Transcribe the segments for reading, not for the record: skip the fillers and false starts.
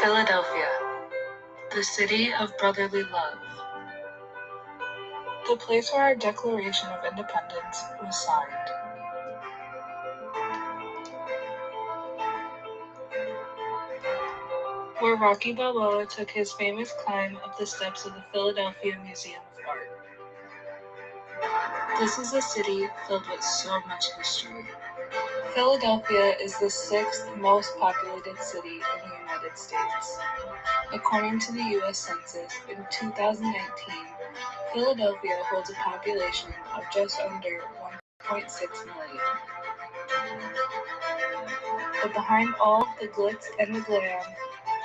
Philadelphia, the city of brotherly love. The place where our Declaration of Independence was signed. Where Rocky Balboa took his famous climb up the steps of the Philadelphia Museum of Art. This is a city filled with so much history. Philadelphia is the 6th most populated city in the United States. According to the U.S. Census, in 2019, Philadelphia holds a population of just under 1.6 million. But behind all the glitz and the glam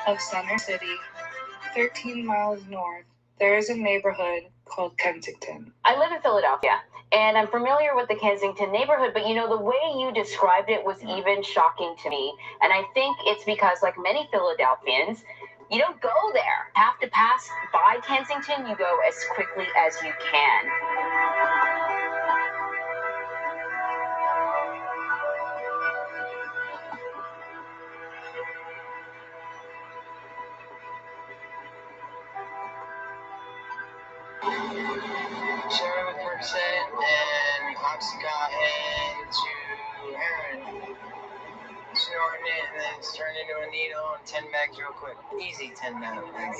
of Center City, 13 miles north, there is a neighborhood called Kensington. I live in Philadelphia, and I'm familiar with the Kensington neighborhood, but the way you described it was even shocking to me. And I think it's because, like many Philadelphians, you don't go there. Have to pass by Kensington, you go as quickly as you can. Sharing with percent and oxycontin to heroin. Snorting it and then it's turned into a needle and 10 bags real quick. Easy 10 bags.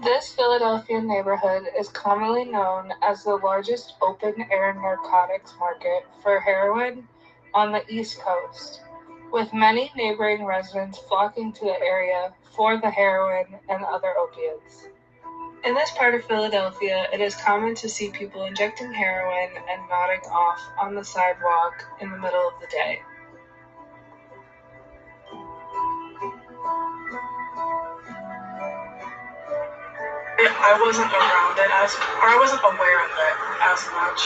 This Philadelphia neighborhood is commonly known as the largest open-air narcotics market for heroin on the East Coast, with many neighboring residents flocking to the area for the heroin and other opiates. In this part of Philadelphia, it is common to see people injecting heroin and nodding off on the sidewalk in the middle of the day. I wasn't around it I wasn't aware of it as much,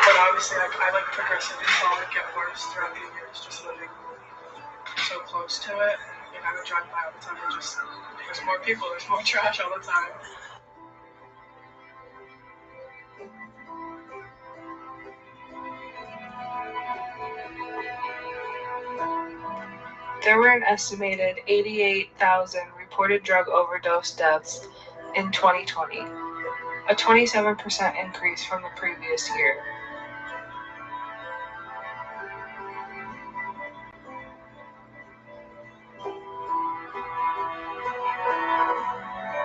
but obviously I progressively saw it get worse throughout the years, just living so close to it. I would drive by all the time and there's more people, there's more trash all the time. There were an estimated 88,000 reported drug overdose deaths in 2020, a 27% increase from the previous year.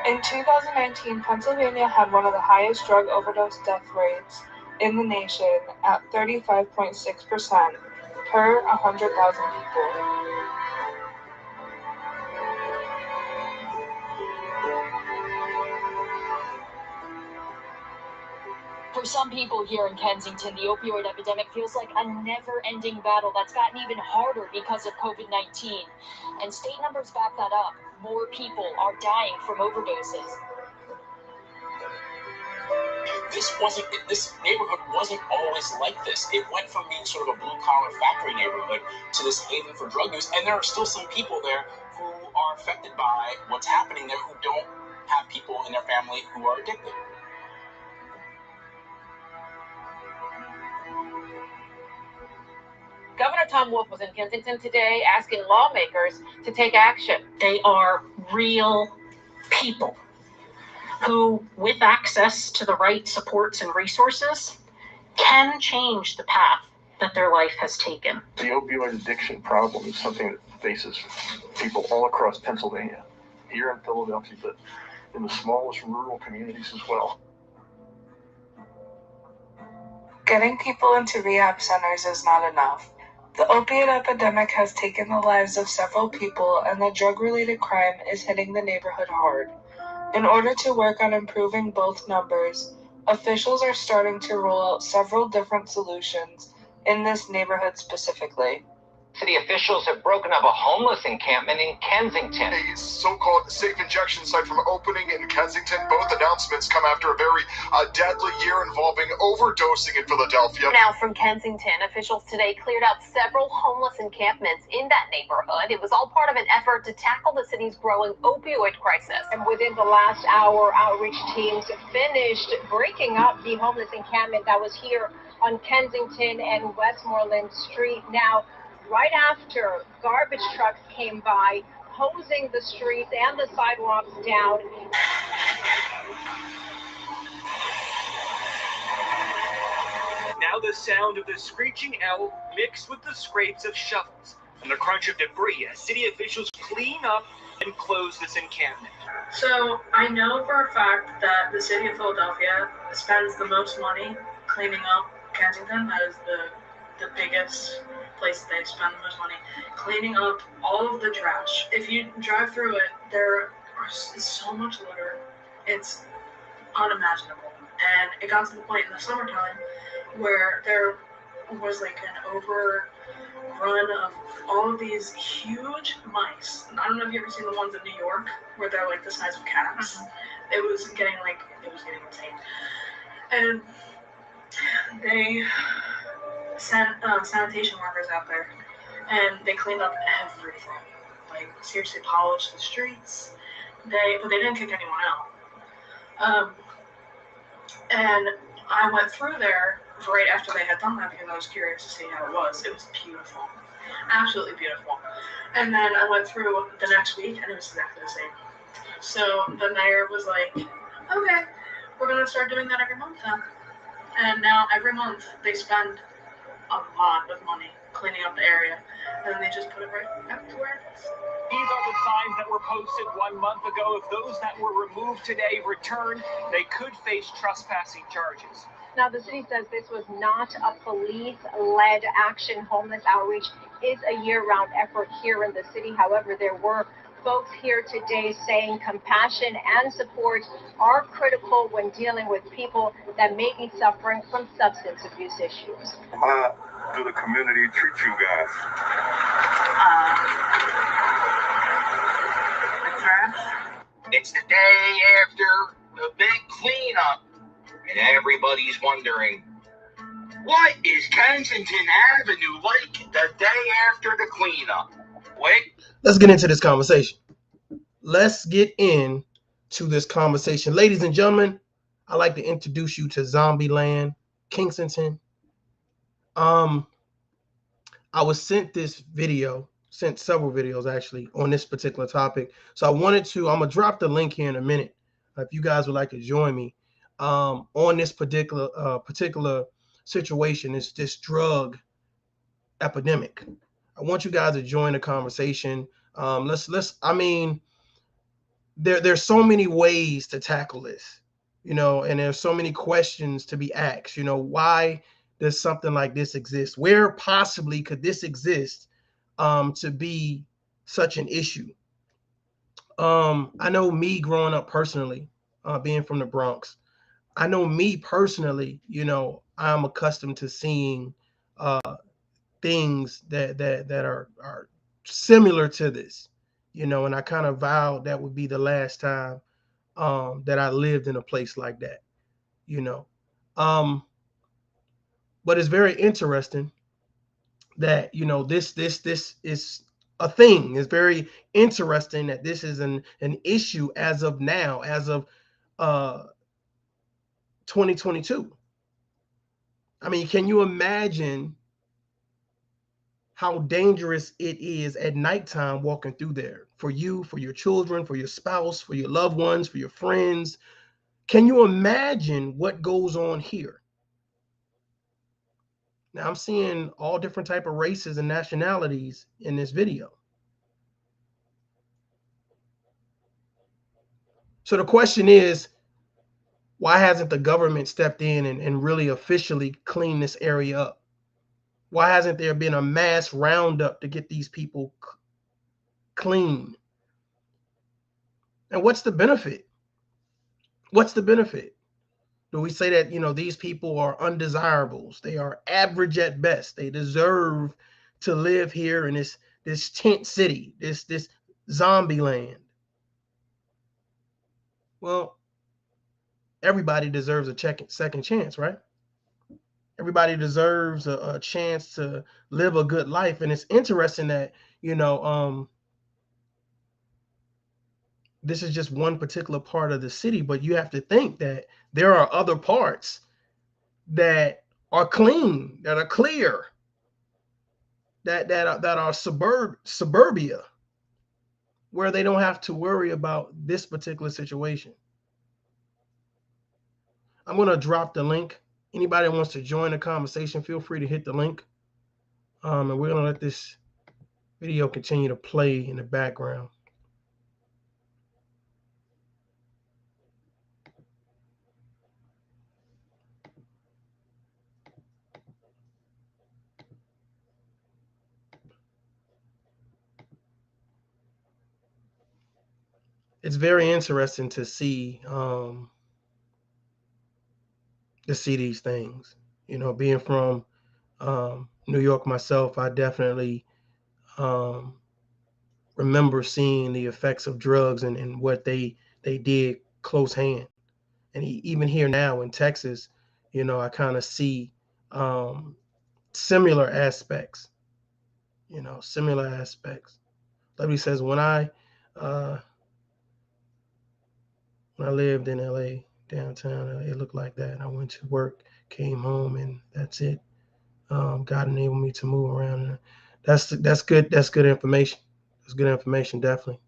In 2019, Pennsylvania had one of the highest drug overdose death rates in the nation at 35.6% per 100,000 people. For some people here in Kensington, the opioid epidemic feels like a never-ending battle that's gotten even harder because of COVID-19. And state numbers back that up. More people are dying from overdoses. This neighborhood wasn't always like this. It went from being sort of a blue-collar factory neighborhood to this haven for drug use, and there are still some people there who are affected by what's happening there who don't have people in their family who are addicted. Governor Tom Wolf was in Kensington today asking lawmakers to take action. They are real people who, with access to the right supports and resources, can change the path that their life has taken. The opioid addiction problem is something that faces people all across Pennsylvania, here in Philadelphia, but in the smallest rural communities as well. Getting people into rehab centers is not enough. The opiate epidemic has taken the lives of several people, and the drug-related crime is hitting the neighborhood hard. In order to work on improving both numbers, officials are starting to roll out several different solutions in this neighborhood specifically. City officials have broken up a homeless encampment in Kensington. A so-called safe injection site from opening in Kensington. Both announcements come after a very deadly year involving overdosing in Philadelphia. Now from Kensington, officials today cleared out several homeless encampments in that neighborhood. It was all part of an effort to tackle the city's growing opioid crisis. And within the last hour, outreach teams finished breaking up the homeless encampment that was here on Kensington and Westmoreland Street. Now, right after, garbage trucks came by, hosing the streets and the sidewalks down. Now the sound of the screeching owl mixed with the scrapes of shovels and the crunch of debris as city officials clean up and close this encampment. So I know for a fact that the city of Philadelphia spends the most money cleaning up Kensington. That is the biggest place they spend the most money cleaning up all of the trash. If you drive through it, there is so much litter. It's unimaginable. And it got to the point in the summertime where there was like an overrun of all of these huge mice. And I don't know if you've ever seen the ones in New York where they're like the size of cats. It was getting insane. And they sent sanitation workers out there, and they cleaned up everything. Like seriously polished the streets. But they didn't kick anyone out. And I went through there right after they had done that because I was curious to see how it was. It was beautiful, absolutely beautiful. And then I went through the next week, and it was exactly the same. So the mayor was like, "Okay, we're gonna start doing that every month then." And now every month they spend a lot of money cleaning up the area, and then they just put it right back to where it is. These are the signs that were posted 1 month ago. If those that were removed today return, they could face trespassing charges. Now, the city says this was not a police-led action. Homeless outreach is a year-round effort here in the city. However, there were folks here today saying compassion and support are critical when dealing with people that may be suffering from substance abuse issues. How do the community treat you guys? It's the day after the big cleanup, and everybody's wondering, what is Kensington Avenue like the day after the cleanup? Wait. Let's get into this conversation. Ladies and gentlemen, I'd like to introduce you to Zombie Land, Kensington. I was sent several videos actually on this particular topic. So I'm going to drop the link here in a minute. If you guys would like to join me on this particular situation, it's this drug epidemic. I want you guys to join the conversation. There's so many ways to tackle this, and there's so many questions to be asked. Why does something like this exist? Where possibly could this exist to be such an issue? I know me growing up personally, being from the Bronx, I know me personally, I'm accustomed to seeing things that are similar to this, and I kind of vowed that would be the last time that I lived in a place like that, but it's very interesting that this is a thing. It's very interesting that this is an issue as of now, as of 2022. I mean, can you imagine how dangerous it is at nighttime walking through there for you, for your children, for your spouse, for your loved ones, for your friends? Can you imagine what goes on here? Now I'm seeing all different type of races and nationalities in this video. So the question is, why hasn't the government stepped in and really officially cleaned this area up? Why hasn't there been a mass roundup to get these people clean? And what's the benefit? What's the benefit? Do we say that, these people are undesirables? They are average at best. They deserve to live here in this tent city, this zombie land? Well, everybody deserves a second chance, right? Everybody deserves a chance to live a good life. And it's interesting that, this is just one particular part of the city, but you have to think that there are other parts that are clean, that are clear, that are suburbia, where they don't have to worry about this particular situation. I'm going to drop the link. Anybody that wants to join the conversation, feel free to hit the link. And we're going to let this video continue to play in the background. It's very interesting to see these things. Being from New York myself, I definitely remember seeing the effects of drugs and what they did close hand. And even here now in Texas, I kind of see similar aspects. Similar aspects. Lovely says, when I lived in LA, downtown LA, it looked like that. I went to work, came home, and that's it. God enabled me to move around. And that's good. That's good information. That's good information. Definitely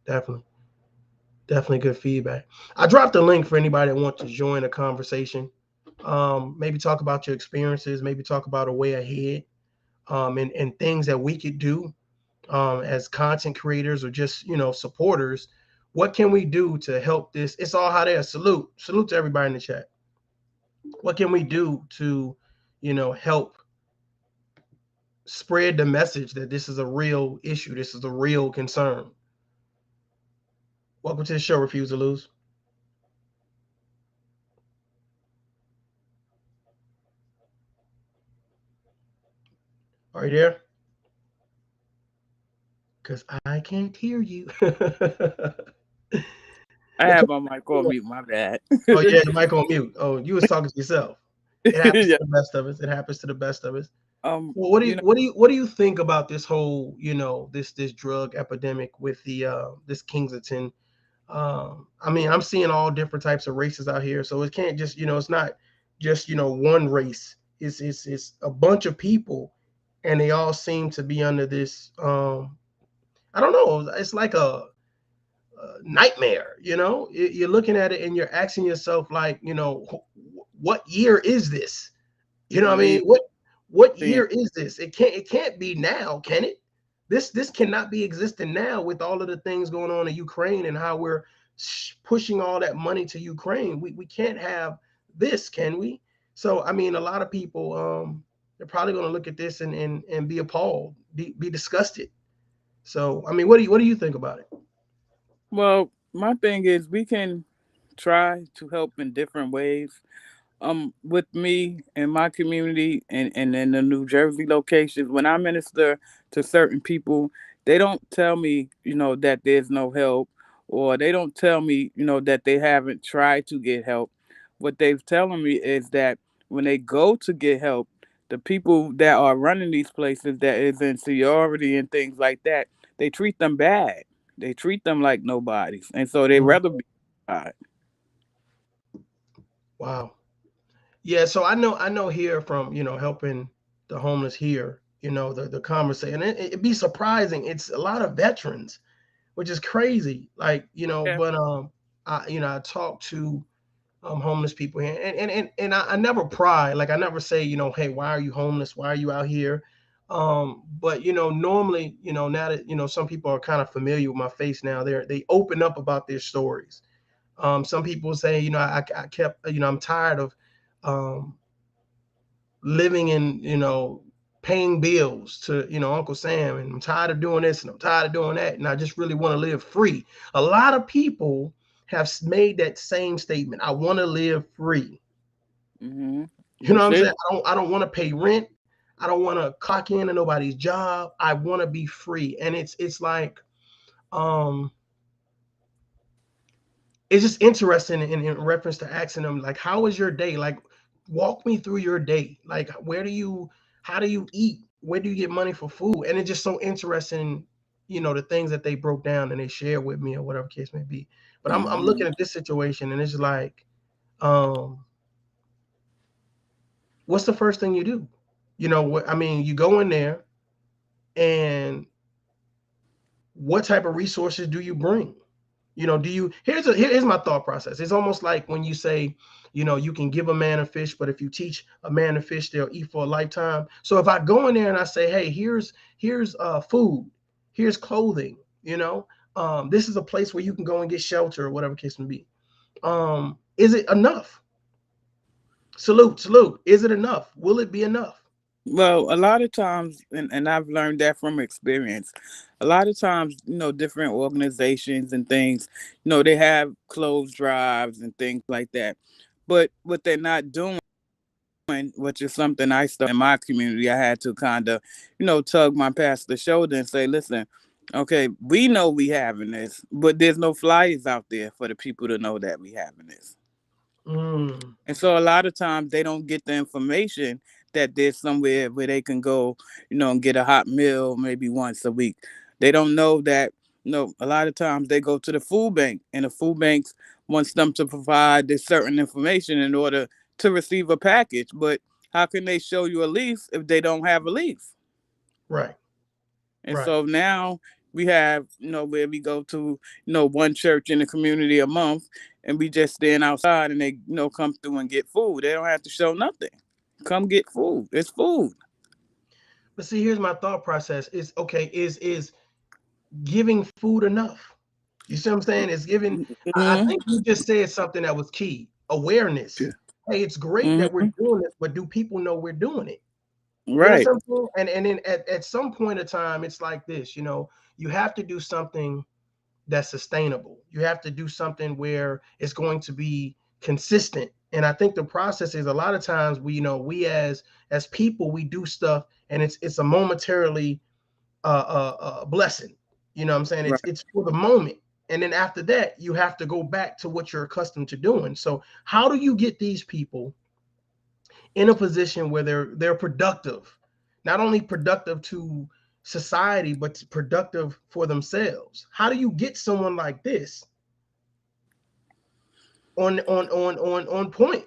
good feedback. I dropped a link for anybody that wants to join the conversation. Maybe talk about your experiences. Maybe talk about a way ahead, and things that we could do as content creators or just supporters. What can we do to help this? It's all hot air. Salute to everybody in the chat. What can we do to help spread the message that this is a real issue, this is a real concern? Welcome to the show, Refuse to Lose. Are you there? Because I can't hear you. I have my mic on mute, my bad. Oh yeah, the mic on mute. Oh, you was talking to yourself. It happens Yeah. to the best of us. It happens to the best of us. Well, what do you think about this whole this drug epidemic with the this Kensington? I mean, I'm seeing all different types of races out here, so it can't just it's not just one race. It's a bunch of people, and they all seem to be under this. I don't know. It's like a nightmare. You're looking at it and you're asking yourself, like, what year is this? What I mean? What year is this? It can't be now, can it? This cannot be existing now with all of the things going on in Ukraine and how we're pushing all that money to Ukraine. We can't have this, can we? So I mean, a lot of people they're probably going to look at this and be appalled, be disgusted. So I mean, what do you think about it? Well, my thing is we can try to help in different ways. With me and my community and in the New Jersey locations, when I minister to certain people, they don't tell me, that there's no help, or they don't tell me, that they haven't tried to get help. What they've telling me is that when they go to get help, the people that are running these places that is in seniority and things like that, they treat them bad. They treat them like nobodies. And so they rather be outside. Wow. Yeah, so I know here from helping the homeless here, the conversation. It'd be surprising. It's a lot of veterans, which is crazy. Like Yeah. but I talk to homeless people here, and I never pry. Like I never say hey, why are you homeless? Why are you out here? But normally now that some people are kind of familiar with my face now, they open up about their stories. Some people say I kept I'm tired of living in paying bills to Uncle Sam, and I'm tired of doing this and I'm tired of doing that, and I just really want to live free. A lot of people have made that same statement. I want to live free. Mm-hmm. You know what I'm saying? I don't want to pay rent. I don't want to clock into nobody's job. I want to be free. And it's like, it's just interesting in reference to asking them, like, how was your day? Like, walk me through your day. Like, how do you eat? Where do you get money for food? And it's just so interesting, the things that they broke down and they shared with me or whatever case may be. But I'm looking at this situation and it's like, what's the first thing you do? You go in there and what type of resources do you bring? Here's my thought process. It's almost like when you say, you can give a man a fish, but if you teach a man to fish, they'll eat for a lifetime. So if I go in there and I say, hey, here's food, here's clothing, this is a place where you can go and get shelter or whatever case may be. Is it enough? Salute. Is it enough? Will it be enough? Well, a lot of times, and I've learned that from experience, a lot of times, different organizations and things, they have clothes drives and things like that. But what they're not doing, which is something I started in my community, I had to kind of, tug my pastor's shoulder and say, listen, okay, we know we having this, but there's no flyers out there for the people to know that we having this. And so a lot of times they don't get the information that there's somewhere where they can go, and get a hot meal maybe once a week. They don't know that, a lot of times they go to the food bank and the food banks wants them to provide this certain information in order to receive a package. But how can they show you a leaf if they don't have a leaf? Right. And so now we have, where we go to, one church in the community a month and we just stand outside and they, come through and get food. They don't have to show nothing. Come get food. It's food. But see, here's my thought process. Is giving food enough? You see what I'm saying? It's giving. I think you just said something that was key. Awareness. Hey, it's great that we're doing this, but do people know we're doing it? Right. And then at some point in time, it's like this, you have to do something that's sustainable. You have to do something where it's going to be consistent. And I think the process is a lot of times we as people, we do stuff and it's a momentarily blessing. You know what I'm saying? Right. It's for the moment. And then after that, you have to go back to what you're accustomed to doing. So how do you get these people in a position where they're productive, not only productive to society, but productive for themselves? How do you get someone like this on point?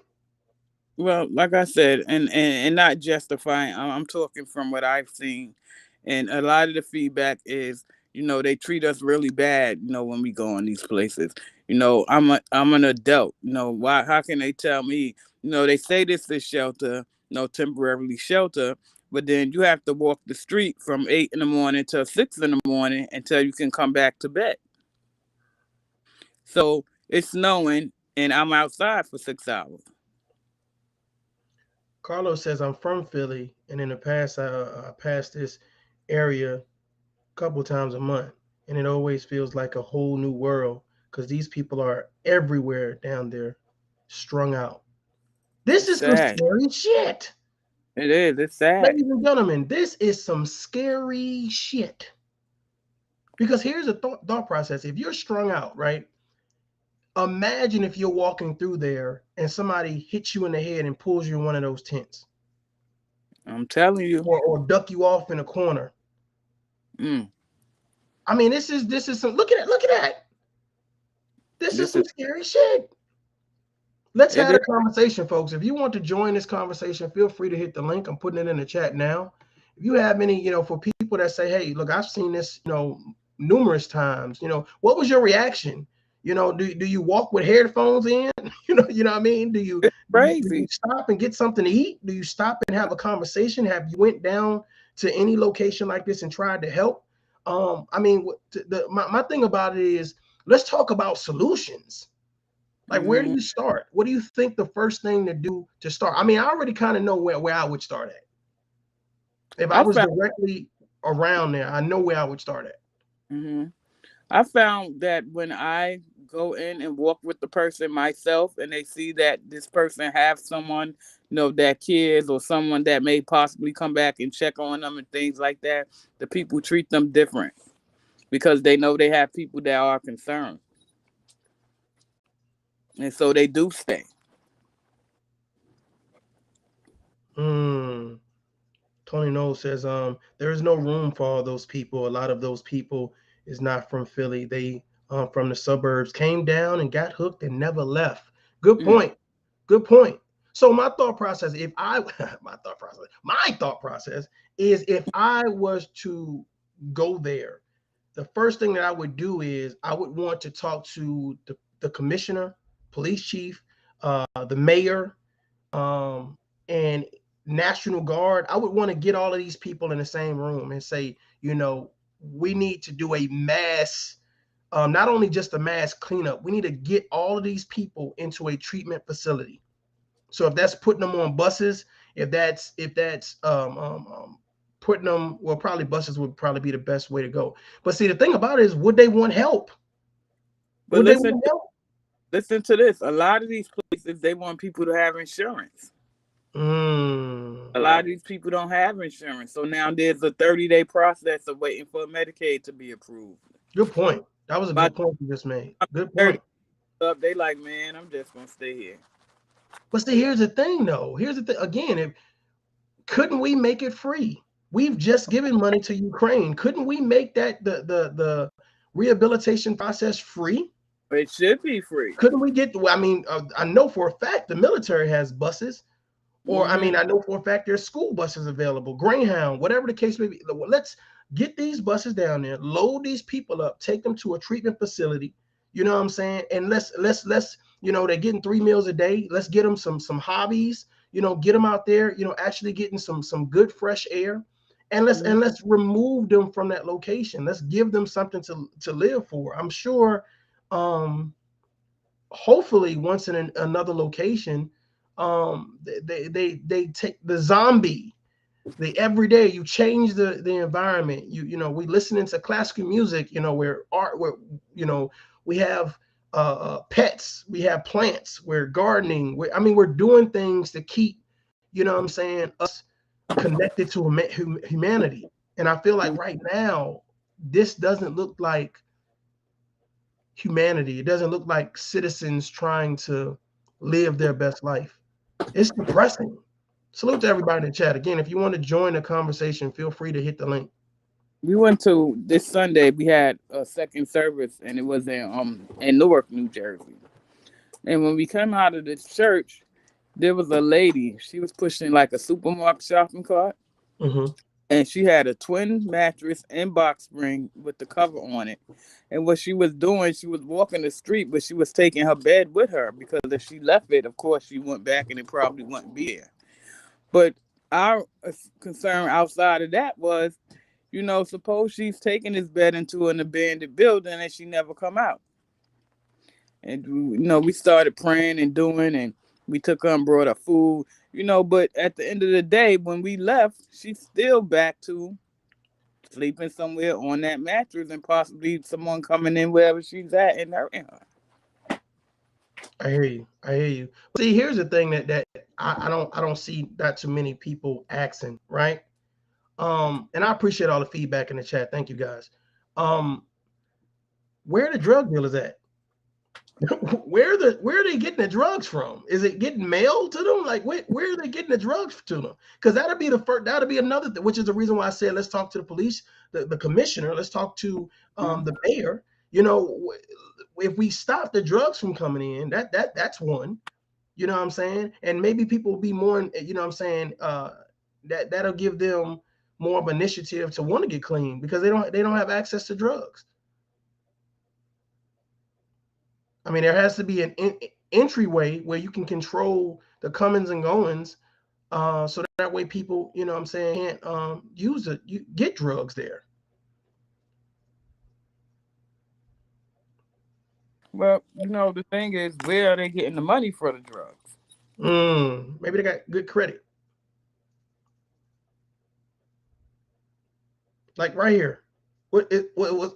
Well, like I said, and not justifying, I'm talking from what I've seen. And a lot of the feedback is, they treat us really bad, when we go in these places. I'm an adult. Why how can they tell me, they say this is shelter, temporarily shelter, but then you have to walk the street from 8 in the morning to 6 in the morning until you can come back to bed. So it's snowing and I'm outside for 6 hours. Carlos says, I'm from Philly, and in the past, I passed this area a couple times a month, and it always feels like a whole new world because these people are everywhere down there, strung out. This is some Sad. scary shit. It is. It's sad. Ladies and gentlemen, this is some scary shit. Because here's a thought process. If you're strung out, right? Imagine if you're walking through there and somebody hits you in the head and pulls you in one of those tents. I'm telling you. Or duck you off in a corner. I mean, this is some, look at that. This is some scary shit. Let's have a conversation, folks. If you want to join this conversation, feel free to hit the link. I'm putting it in the chat now. If you have any, for people that say, hey, look, I've seen this, numerous times, what was your reaction? Do you walk with headphones in? You know what I mean? Do you stop and get something to eat? Do you stop and have a conversation? Have you went down to any location like this and tried to help? I mean, my thing about it is, let's talk about solutions. Like, where do you start? What do you think the first thing to do to start? I mean, I already kind of know where I would start at. If I was directly around there, I know where I would start at. I found that when I go in and walk with the person myself, and they see that this person have someone, that cares, or someone that may possibly come back and check on them and things like that, the people treat them different because they know they have people that are concerned, and so they do stay. Tony Knowles says, there is no room for all those people. A lot of those people is not from Philly. They from the suburbs, came down and got hooked and never left. Good point. Good point. So my thought process, my thought process is, if I was to go there, the first thing that I would do is I would want to talk to the commissioner, police chief, the mayor, and National Guard. I would want to get all of these people in the same room and say, we need to do a mass, not only just a mass cleanup, we need to get all of these people into a treatment facility. So if that's putting them on buses, if that's putting them, well, probably buses would probably be the best way to go. But see, the thing about it is, would they want help? But listen to this. A lot of these places, they want people to have insurance. A lot of these people don't have insurance. So now there's a 30-day process of waiting for Medicaid to be approved. Good point. That was a good point you just made. Good point. They like, man, I'm just going to stay here. But see, here's the thing, though. Here's the thing. Again, couldn't we make it free? We've just given money to Ukraine. Couldn't we make that the rehabilitation process free? It should be free. Couldn't we get? I mean, I know for a fact the military has buses, or I mean, I know for a fact there's school buses available, Greyhound, whatever the case may be. Let's get these buses down there, load these people up, take them to a treatment facility. You know what I'm saying? And let's they're getting 3 meals a day. Let's get them some hobbies. Get them out there. Actually getting some good fresh air, and let's remove them from that location. Let's give them something to live for. I'm sure. Hopefully, once in another location, they take the zombie. Every day you change the environment. We listening to classical music. Where art, where we have pets, we have plants, we're gardening. We're doing things to keep, us connected to humanity. And I feel like right now, this doesn't look like humanity. It doesn't look like citizens trying to live their best life. It's depressing. Salute to everybody in the chat. Again, if you want to join the conversation, feel free to hit the link. We went to this Sunday. We had a second service, and it was in Newark, New Jersey. And when we came out of the church, there was a lady. She was pushing like a supermarket shopping cart, and she had a twin mattress and box spring with the cover on it. And what she was doing, she was walking the street, but she was taking her bed with her, because if she left it, of course, she went back and it probably wouldn't be there. But our concern outside of that was, suppose she's taking this bed into an abandoned building and she never come out. And, we started praying and doing, and we took her and brought her food, but at the end of the day, when we left, she's still back to sleeping somewhere on that mattress and possibly someone coming in wherever she's at and hurting her. I hear you. See, here's the thing that I don't see that too many people asking, right? And I appreciate all the feedback in the chat. Thank you guys. Where the drug dealers at? Where are they getting the drugs from? Is it getting mailed to them? Like, where are they getting the drugs to them? Because that'll be another thing, which is the reason why I said let's talk to the police, the commissioner. Let's talk to the mayor. If we stop the drugs from coming in, that's one. You know what I'm saying? And maybe people will be more, that'll give them more of an initiative to want to get clean, because they don't have access to drugs. There has to be an entryway where you can control the comings and goings, so that way people, can't you get drugs there. Well, the thing is, where are they getting the money for the drugs? Maybe they got good credit. Like right here. What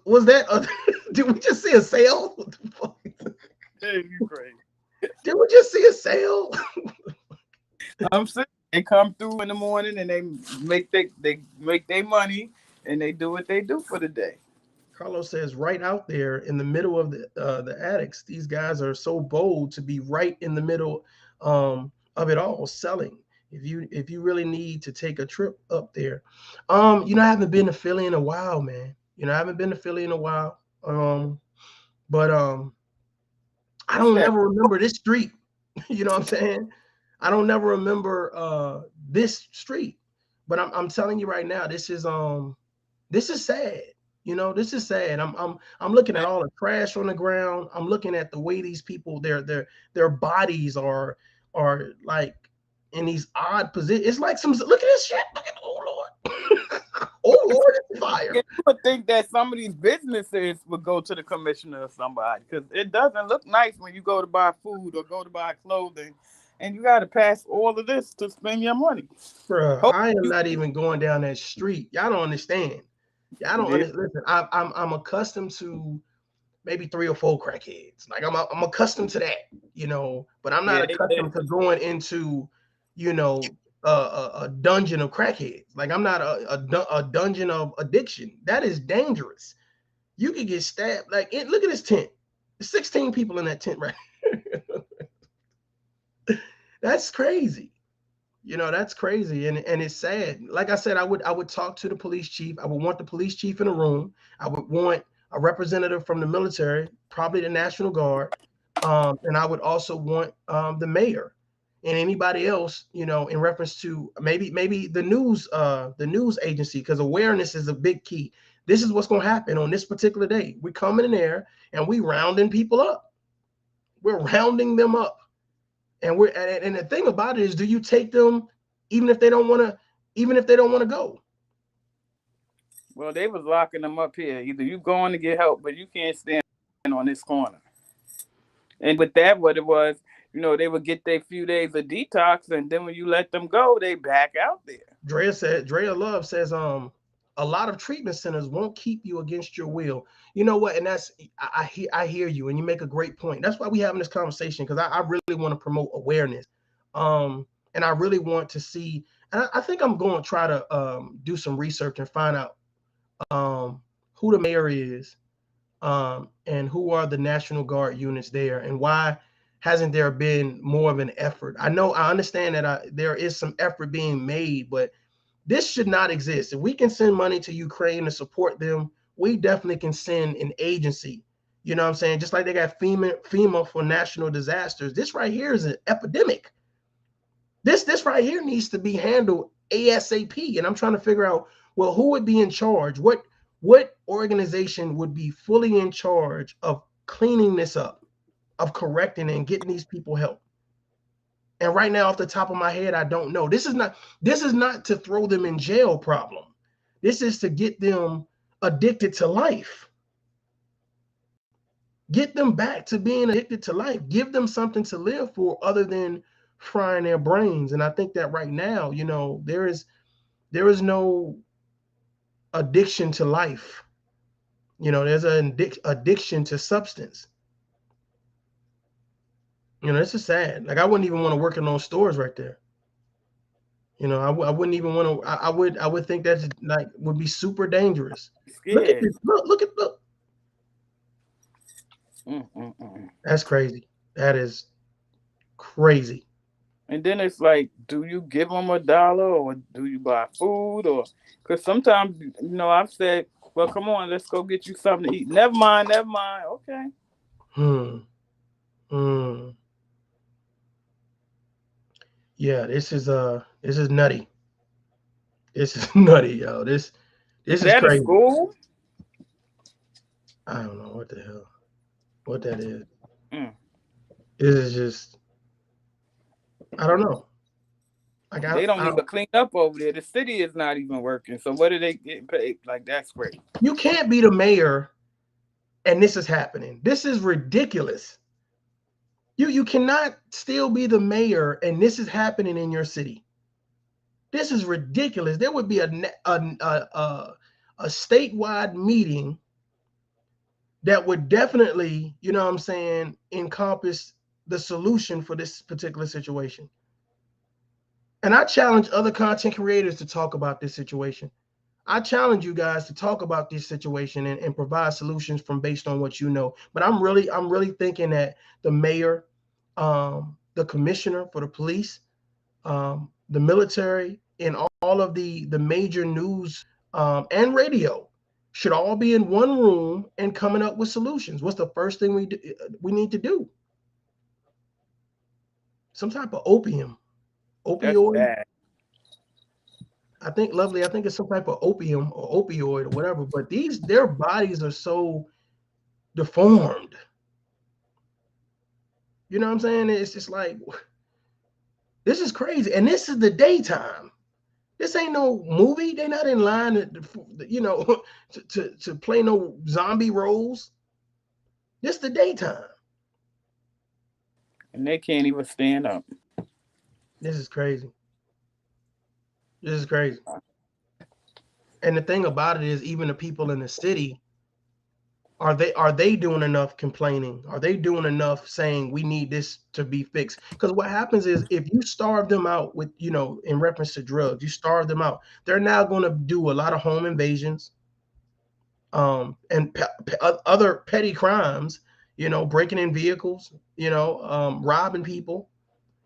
was that? Did we just see a sale? What the fuck? You crazy. Did we just see a sale? I'm saying they come through in the morning and they make their money and they do what they do for the day. Carlos says right out there in the middle of the attics, these guys are so bold to be right in the middle of it all, selling. If you really need to take a trip up there, I haven't been to Philly in a while, man. I haven't been to Philly in a while. But I don't never remember this street. You know what I'm saying? I don't never remember this street. But I'm telling you right now, this is sad. This is sad. I'm looking at all the trash on the ground. I'm looking at the way these people, their bodies are like in these odd positions. It's like look at this shit. Look at, oh Lord. Oh Lord, it's fire. You would think that some of these businesses would go to the commissioner or somebody, because it doesn't look nice when you go to buy food or go to buy clothing and you got to pass all of this to spend your money. Bruh, I am not even going down that street. Y'all don't understand. Y'all don't understand. Listen, I'm accustomed to maybe 3 or 4 crackheads. Like I'm accustomed to that, but I'm not accustomed to going into, a dungeon of crackheads. Like I'm not a dungeon of addiction. That is dangerous. You could get stabbed. Look at this tent. There's 16 people in that tent right here. That's crazy. That's crazy, and it's sad. Like I said, I would talk to the police chief. I would want the police chief in the room. I would want a representative from the military, probably the National Guard, and I would also want the mayor and anybody else, in reference to maybe the news agency, because awareness is a big key. This is what's going to happen on this particular day. We're coming in there and we rounding people up. We're rounding them up. And the thing about it is, do you take them even if they don't want to go? Well, they was locking them up here. Either you going to get help, but you can't stand on this corner. And with that, what it was, they would get their few days of detox, and then when you let them go, they back out there. Drea Love says, a lot of treatment centers won't keep you against your will. You know what? And I hear you, and you make a great point. That's why we're having this conversation, because I really want to promote awareness. And I really want to see, and I think I'm going to try to do some research and find out who the mayor is, and who are the National Guard units there, and why hasn't there been more of an effort? I understand that there is some effort being made, but this should not exist. If we can send money to Ukraine to support them, we definitely can send an agency. You know what I'm saying? Just like they got FEMA for national disasters. This right here is an epidemic. This right here needs to be handled ASAP. And I'm trying to figure out, well, who would be in charge? What organization would be fully in charge of cleaning this up, of correcting and getting these people help? And right now, off the top of my head, I don't know. This is not to throw them in jail problem. This is to get them addicted to life. Get them back to being addicted to life. Give them something to live for other than frying their brains. And I think that right now, there is no addiction to life. There's an addiction to substance. This is sad. Like, I wouldn't even want to work in those stores right there. I wouldn't even want to. I would think that's like would be super dangerous. Look at this. Look. That's crazy. That is crazy. And then it's like, do you give them $1 or do you buy food? Or because sometimes, I've said, well, come on, let's go get you something to eat. Never mind. Okay. Yeah, this is nutty. This is nutty, yo. This is that crazy. A school? I don't know what the hell, what that is. This is just, I don't know. Like, they don't even clean up over there. The city is not even working. So what are they getting paid? Like, that's great. You can't be the mayor and this is happening. This is ridiculous. You cannot still be the mayor and this is happening in your city. This is ridiculous. There would be a statewide meeting that would definitely, you know what I'm saying, encompass the solution for this particular situation. And I challenge other content creators to talk about this situation. I challenge you guys to talk about this situation and provide solutions from based on what you know. But I'm really thinking that the mayor, the commissioner for the police, the military, and all of the major news and radio should all be in one room and coming up with solutions. What's the first thing we need to do? Some type of That's opioid. bad. I think, Lovely, I think it's some type of opium or opioid or whatever. But their bodies are so deformed. You know what I'm saying? It's just like, this is crazy. And this is the daytime. This ain't no movie. They're not in line, to play no zombie roles. This the daytime. And they can't even stand up. This is crazy. This is crazy. And the thing about it is, even the people in the city, are they doing enough complaining? Are they doing enough saying we need this to be fixed? Because what happens is, if you starve them out with, in reference to drugs, you starve them out, they're now going to do a lot of home invasions, and other petty crimes, breaking in vehicles, robbing people.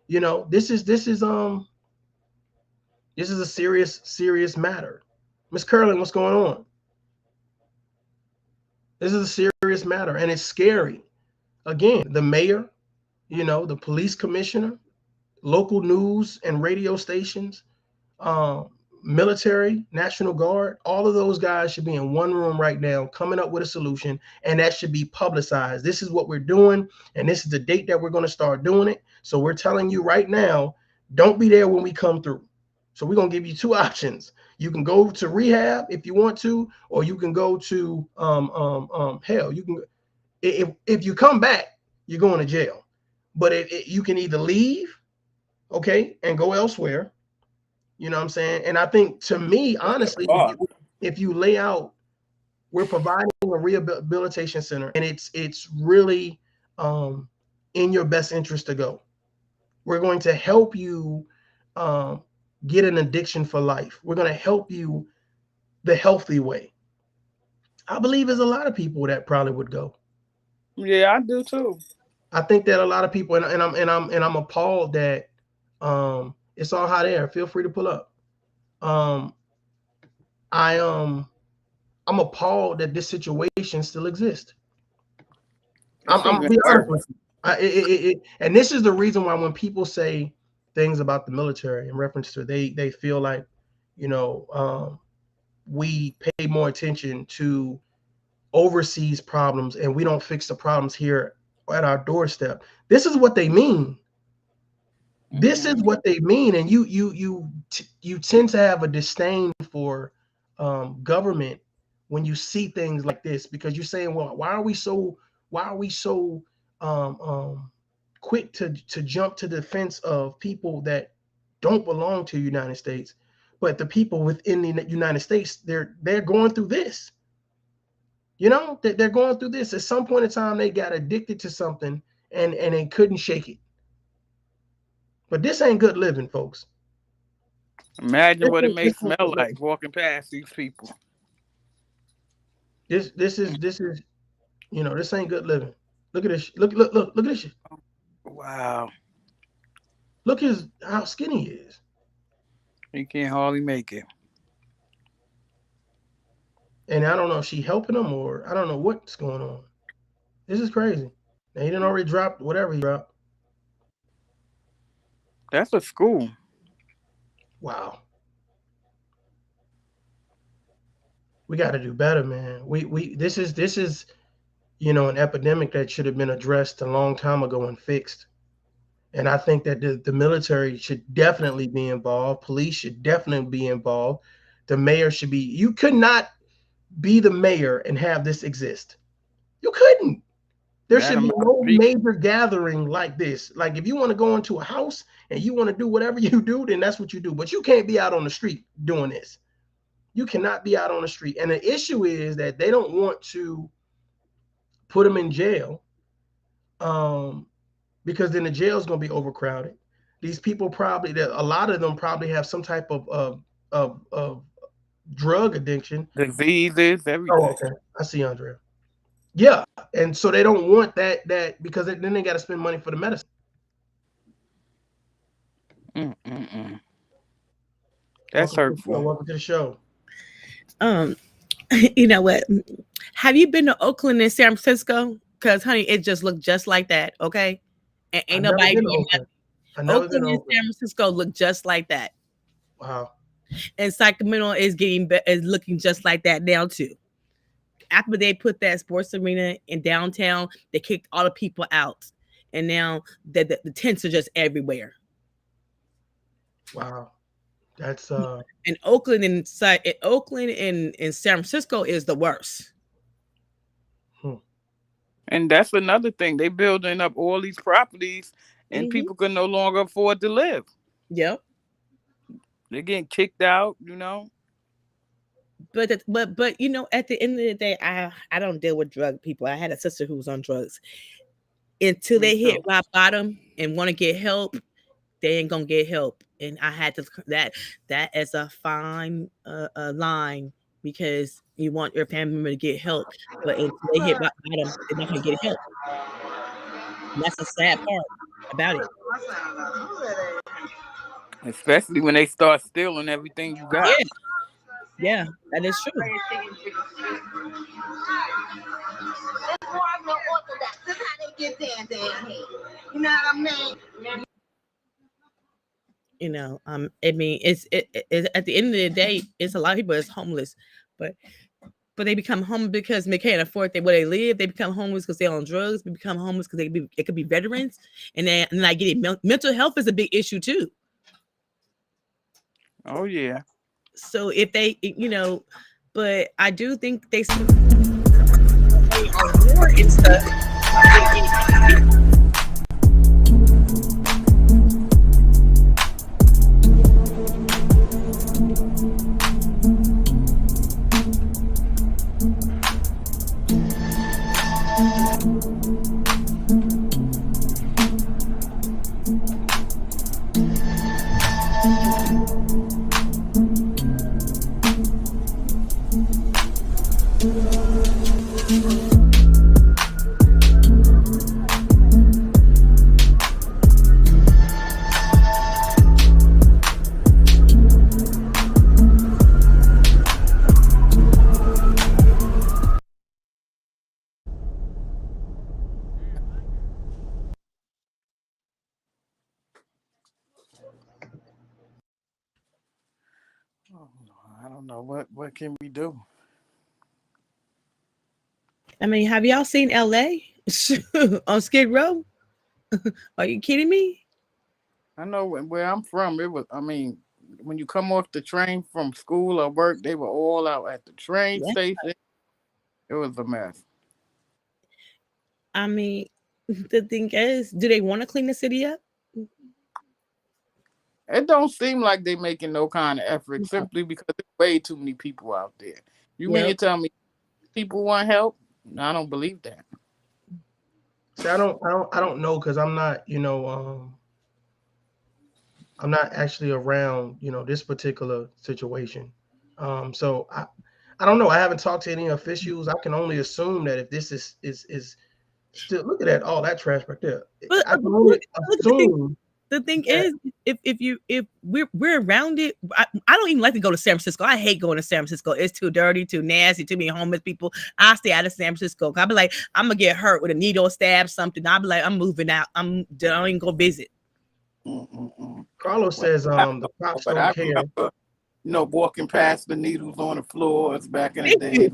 This is a serious matter. Miss Curlin, what's going on? This is a serious matter, and it's scary. Again, the mayor, the police commissioner, local news and radio stations, military, National Guard, all of those guys should be in one room right now coming up with a solution, and that should be publicized. This is what we're doing, and this is the date that we're going to start doing it. So we're telling you right now, don't be there when we come through. So we're going to give you two options. You can go to rehab if you want to, or you can go to hell. You can, if you come back, you're going to jail. But you can either leave, okay, and go elsewhere. You know what I'm saying? And I think, to me, honestly, if you lay out, we're providing a rehabilitation center, and it's really in your best interest to go. We're going to help you get an addiction for life. We're going to help you the healthy way. I believe there's a lot of people that probably would go. Yeah, I do too. I think that a lot of people, and I'm appalled that it's all hot air. Feel free to pull up. I'm appalled that this situation still exists. I'm be honest with you. And this is the reason why, when people say things about the military in reference to, they feel like, we pay more attention to overseas problems and we don't fix the problems here at our doorstep. This is what they mean. This is what they mean. And you tend to have a disdain for government when you see things like this, because you're saying, well, why are we so quick to jump to the defense of people that don't belong to the United States, but the people within the United States, they're going through this. They're going through this. At some point in time, they got addicted to something and they couldn't shake it. But this ain't good living, folks. Imagine what it may smell like walking past these people. This is this ain't good living. Look at this. Look at this shit. Wow. Look how skinny he is. He can't hardly make it. And I don't know if she helping him or I don't know what's going on. This is crazy. Now, he didn't already drop whatever he dropped. That's a school. Wow. We got to do better, man. This is an epidemic that should have been addressed a long time ago and fixed. And I think that the military should definitely be involved. Police should definitely be involved. The mayor should be. You could not be the mayor and have this exist. You couldn't. There should be no major gathering like this. Like, if you want to go into a house and you want to do whatever you do, then that's what you do. But you can't be out on the street doing this. You cannot be out on the street. And the issue is that they don't want to put them in jail, because then the jail is going to be overcrowded. These people probably, a lot of them probably have some type of drug addiction. Diseases, Oh, everything. okay. I see, Andrea. Yeah, and so they don't want that because then they got to spend money for the medicine. That's hurtful. Welcome to the show. You know what? Have you been to Oakland and San Francisco? Because, honey, it just looked just like that. Okay, and ain't I've never nobody been to being Oakland. happy. I've never been Oakland to and Oakland. San Francisco look just like that. Wow. And Sacramento is looking just like that now too. After they put that sports arena in downtown, they kicked all the people out, and now the tents are just everywhere. Wow, that's And Oakland and San Francisco is the worst. And that's another thing. They building up all these properties, and people can no longer afford to live. Yep. They're getting kicked out, But you know, at the end of the day, I don't deal with drug people. I had a sister who was on drugs. Until they hit rock bottom and want to get help, they ain't gonna get help. And I had to that as a fine line, because you want your family member to get help, but until they hit rock bottom, they're not gonna get help. And that's a sad part about it. Especially when they start stealing everything you got. Yeah, that is true. You know what I mean? You know, I mean, it's at the end of the day, it's a lot of people that's homeless, but they become homeless because they can't afford where they live. They become homeless because they're on drugs. They become homeless because it could be veterans, and I get it. Mental health is a big issue too. Oh yeah. So if they, but I do think they are more and stuff. I don't know what can we do. I mean, have y'all seen LA on Skid Row? Are you kidding me? I know where I'm from. It was. I mean, when you come off the train from school or work, they were all out at the train station. It was a mess. I mean, the thing is, do they want to clean the city up? It don't seem like they making no kind of effort, simply because there's way too many people out there. You mean to tell me people want help? No, I don't believe that. See, I don't know, because I'm not, I'm not actually around, this particular situation. So I don't know. I haven't talked to any officials. I can only assume that if this is still, look at that, all that trash right there. I can only assume. The thing is, if we're around it, I don't even like to go to San Francisco. I hate going to San Francisco. It's too dirty, too nasty, too many homeless people. I stay out of San Francisco. I'll be like, I'm gonna get hurt with a needle, stab something. I'll be like, I'm moving out. I don't even go visit. Carlos says the cops don't care. Walking past the needles on the floors back in the day.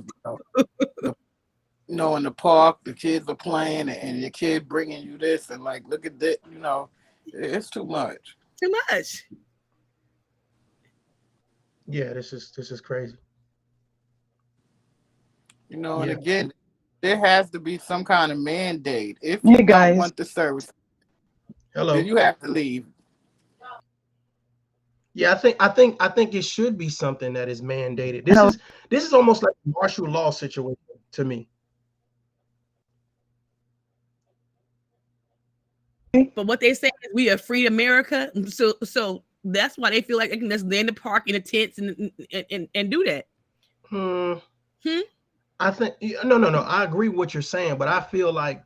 In the park, the kids are playing, and your kid bringing you this, and like, look at that. It's too much. Too much. Yeah, this is crazy. And again, there has to be some kind of mandate. If you don't want the service, then you have to leave. Yeah, I think it should be something that is mandated. This is almost like a martial law situation to me. But what they say is we are free America. So that's why they feel like they can just lay in the park in the tents and do that. I think no. I agree with what you're saying, but I feel like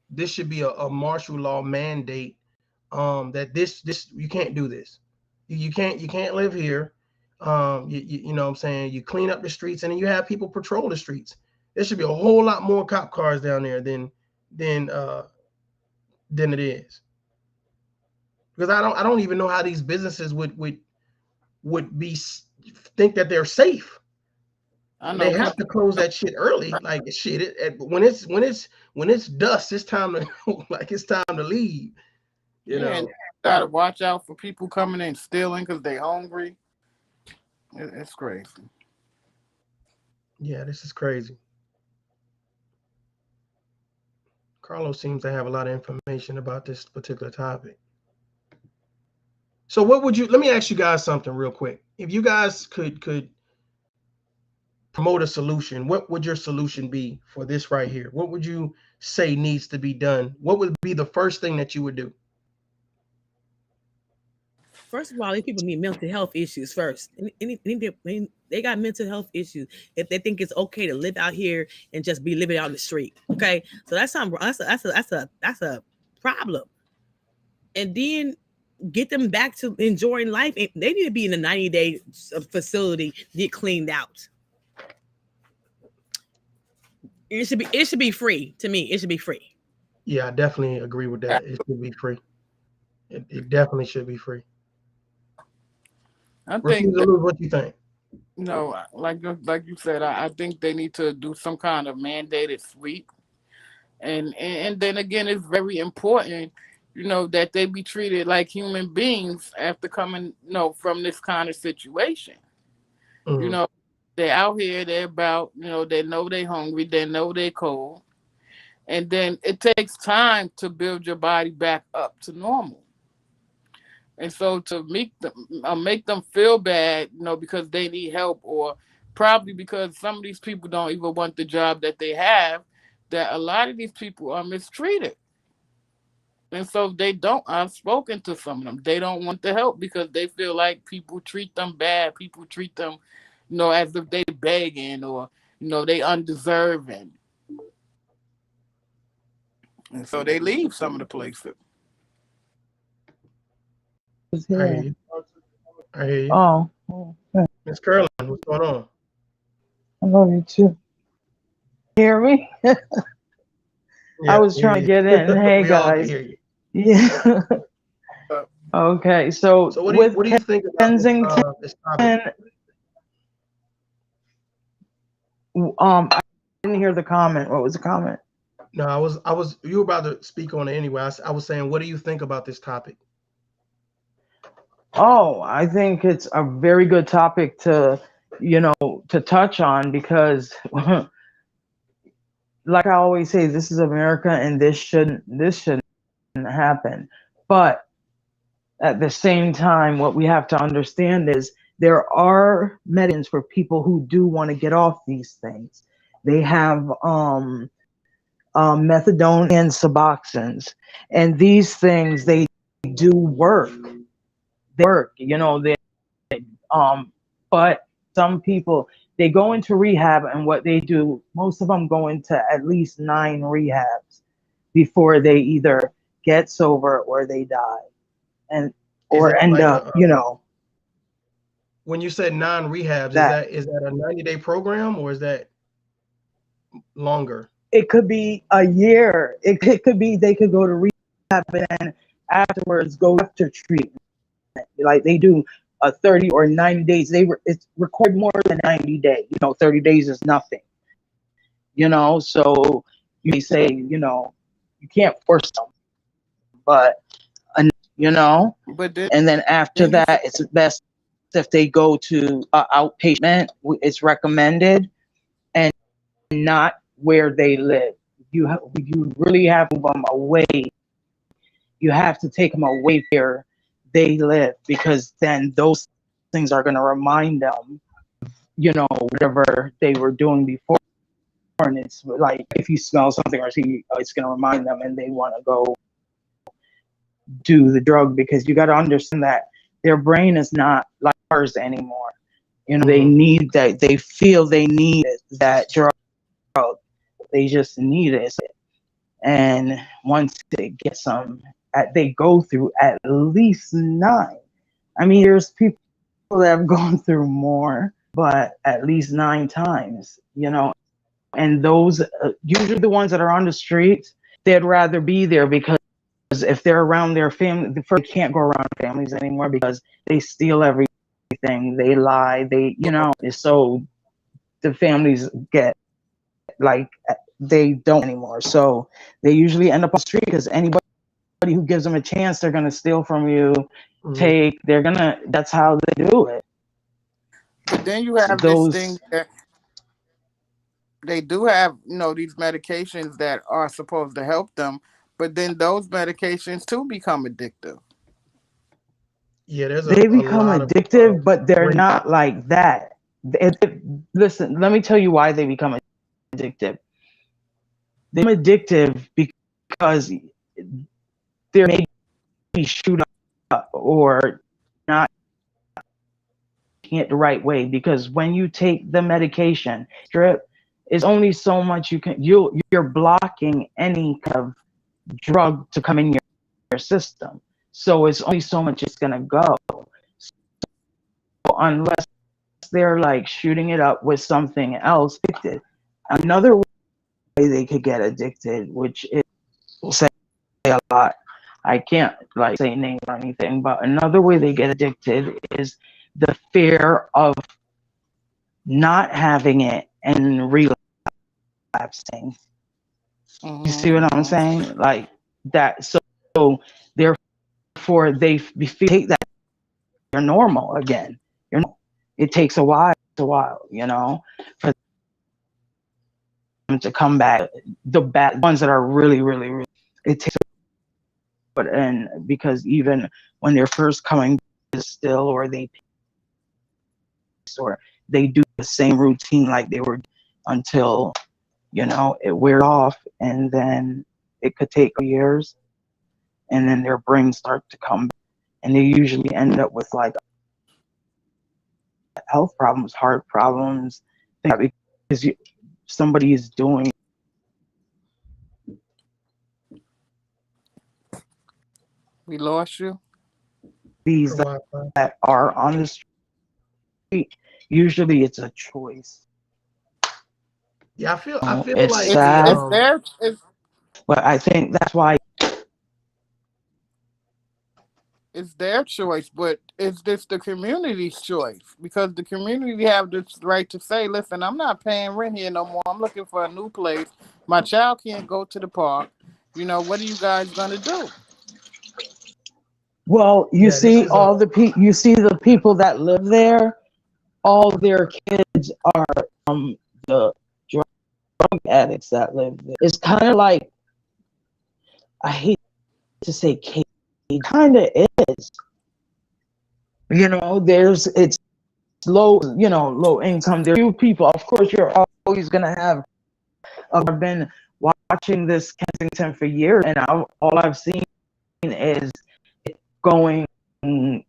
this should be a martial law mandate. That this you can't do this. You can't live here. You know what I'm saying? You clean up the streets and then you have people patrol the streets. There should be a whole lot more cop cars down there than it is. Because I don't even know how these businesses would be think that they're safe. They have to close that shit early. Like shit, when it's dusk, it's time to it's time to leave. You know, you gotta watch out for people coming in stealing because they hungry. It's crazy. Yeah, this is crazy. Carlos seems to have a lot of information about this particular topic. So what would let me ask you guys something real quick. If you guys could promote a solution, what would your solution be for this right here? What would you say needs to be done? What would be the first thing that you would do? First of all, these people need mental health issues first. They got mental health issues if they think it's okay to live out here and just be living out in the street. Okay, so that's a problem. And then get them back to enjoying life. They need to be in a 90-day facility, get cleaned out. It should be free. To me, it should be free. Yeah, I definitely agree with that. It should be free. It definitely should be free. I think what you think? No, like you said, I think they need to do some kind of mandated sweep, and then again, it's very important, that they be treated like human beings after coming, from this kind of situation. They're out here, they're about, they know they're hungry, they know they're cold, and then it takes time to build your body back up to normal. And so to make them feel bad, because they need help, or probably because some of these people don't even want the job that they have, that a lot of these people are mistreated. And so I've spoken to some of them. They don't want the help because they feel like people treat them bad. People treat them, as if they begging or, they undeserving. And so they leave some of the places. I hear you. Oh. Miss Curlin, what's going on? I love you too. Hear me? Yeah, I was trying to get in. Hey guys. Yeah. Okay, so what do you think about Kensington? This topic? I didn't hear the comment. What was the comment? No, I was you were about to speak on it anyway. I was saying, what do you think about this topic? Oh, I think it's a very good topic to touch on, because like I always say, this is America and this shouldn't happen. But at the same time, what we have to understand is there are medicines for people who do want to get off these things. They have methadone and Suboxones, and these things, they do work. They work, but some people, they go into rehab, and what they do, most of them go into at least 9 rehabs before they either get sober or they die, or end up, When you said 9 rehabs, is that a 90-day program, or is that longer? It could be a year. It could be they could go to rehab and then afterwards go after treatment. Like they do 30 or 90 days. It's required more than 90 days. 30 days is nothing. So you may say, you can't force them, but and then after that, it's best if they go to outpatient. It's recommended, and not where they live. You really have to move them away. You have to take them away where they live, because then those things are going to remind them, whatever they were doing before. And it's like if you smell something or see, it's going to remind them, and they want to go do the drug, because you got to understand that their brain is not like ours anymore. You know, they need that. They feel they need that drug. They just need it. And once they get some, they go through at least 9. I mean, there's people that have gone through more, but at least 9 times, you know. And those usually the ones that are on the streets, they'd rather be there, because if they're around their family, they can't go around families anymore because they steal everything, they lie, they, you know, so the families get like, they don't anymore. So they usually end up on the street, because anybody who gives them a chance, they're gonna steal from you, that's how they do it. But then you have this thing that they do have, you know, these medications that are supposed to help them, but then those medications too become addictive. Yeah, they become addictive, but they're not like that. Listen, let me tell you why they become addictive. They become addictive because they're maybe shoot up or not taking it the right way. Because when you take the medication strip, it's only so much you're blocking any kind of drug to come in your system. So it's only so much it's gonna go. So unless they're like shooting it up with something else, another way they could get addicted, which is say a lot. I can't like say names or anything, but another way they get addicted is the fear of not having it and relapsing. You see what I'm saying? Like that. So therefore they take that they're normal again. It takes a while, you know, for them to come back. The bad ones that are really, really, really, it takes. But and because even when they're first coming still, or they do the same routine like they were until, you know, it wears off, and then it could take years, and then their brains start to come back, and they usually end up with like health problems, heart problems, because somebody is doing. We lost you. These that are on the street, usually it's a choice. Yeah, I feel it's like sad, but I think that's why it's their choice, but it's just the community's choice, because the community have the right to say, listen, I'm not paying rent here no more. I'm looking for a new place. My child can't go to the park. You know, what are you guys gonna do? Well, you see the people that live there, all their kids are the drug addicts that live there. It's kind of like, I hate to say it kind of is. You know, it's low, you know, low income. There are few people. Of course, you're always gonna have. I've been watching this Kensington for years, and all I've seen is it going,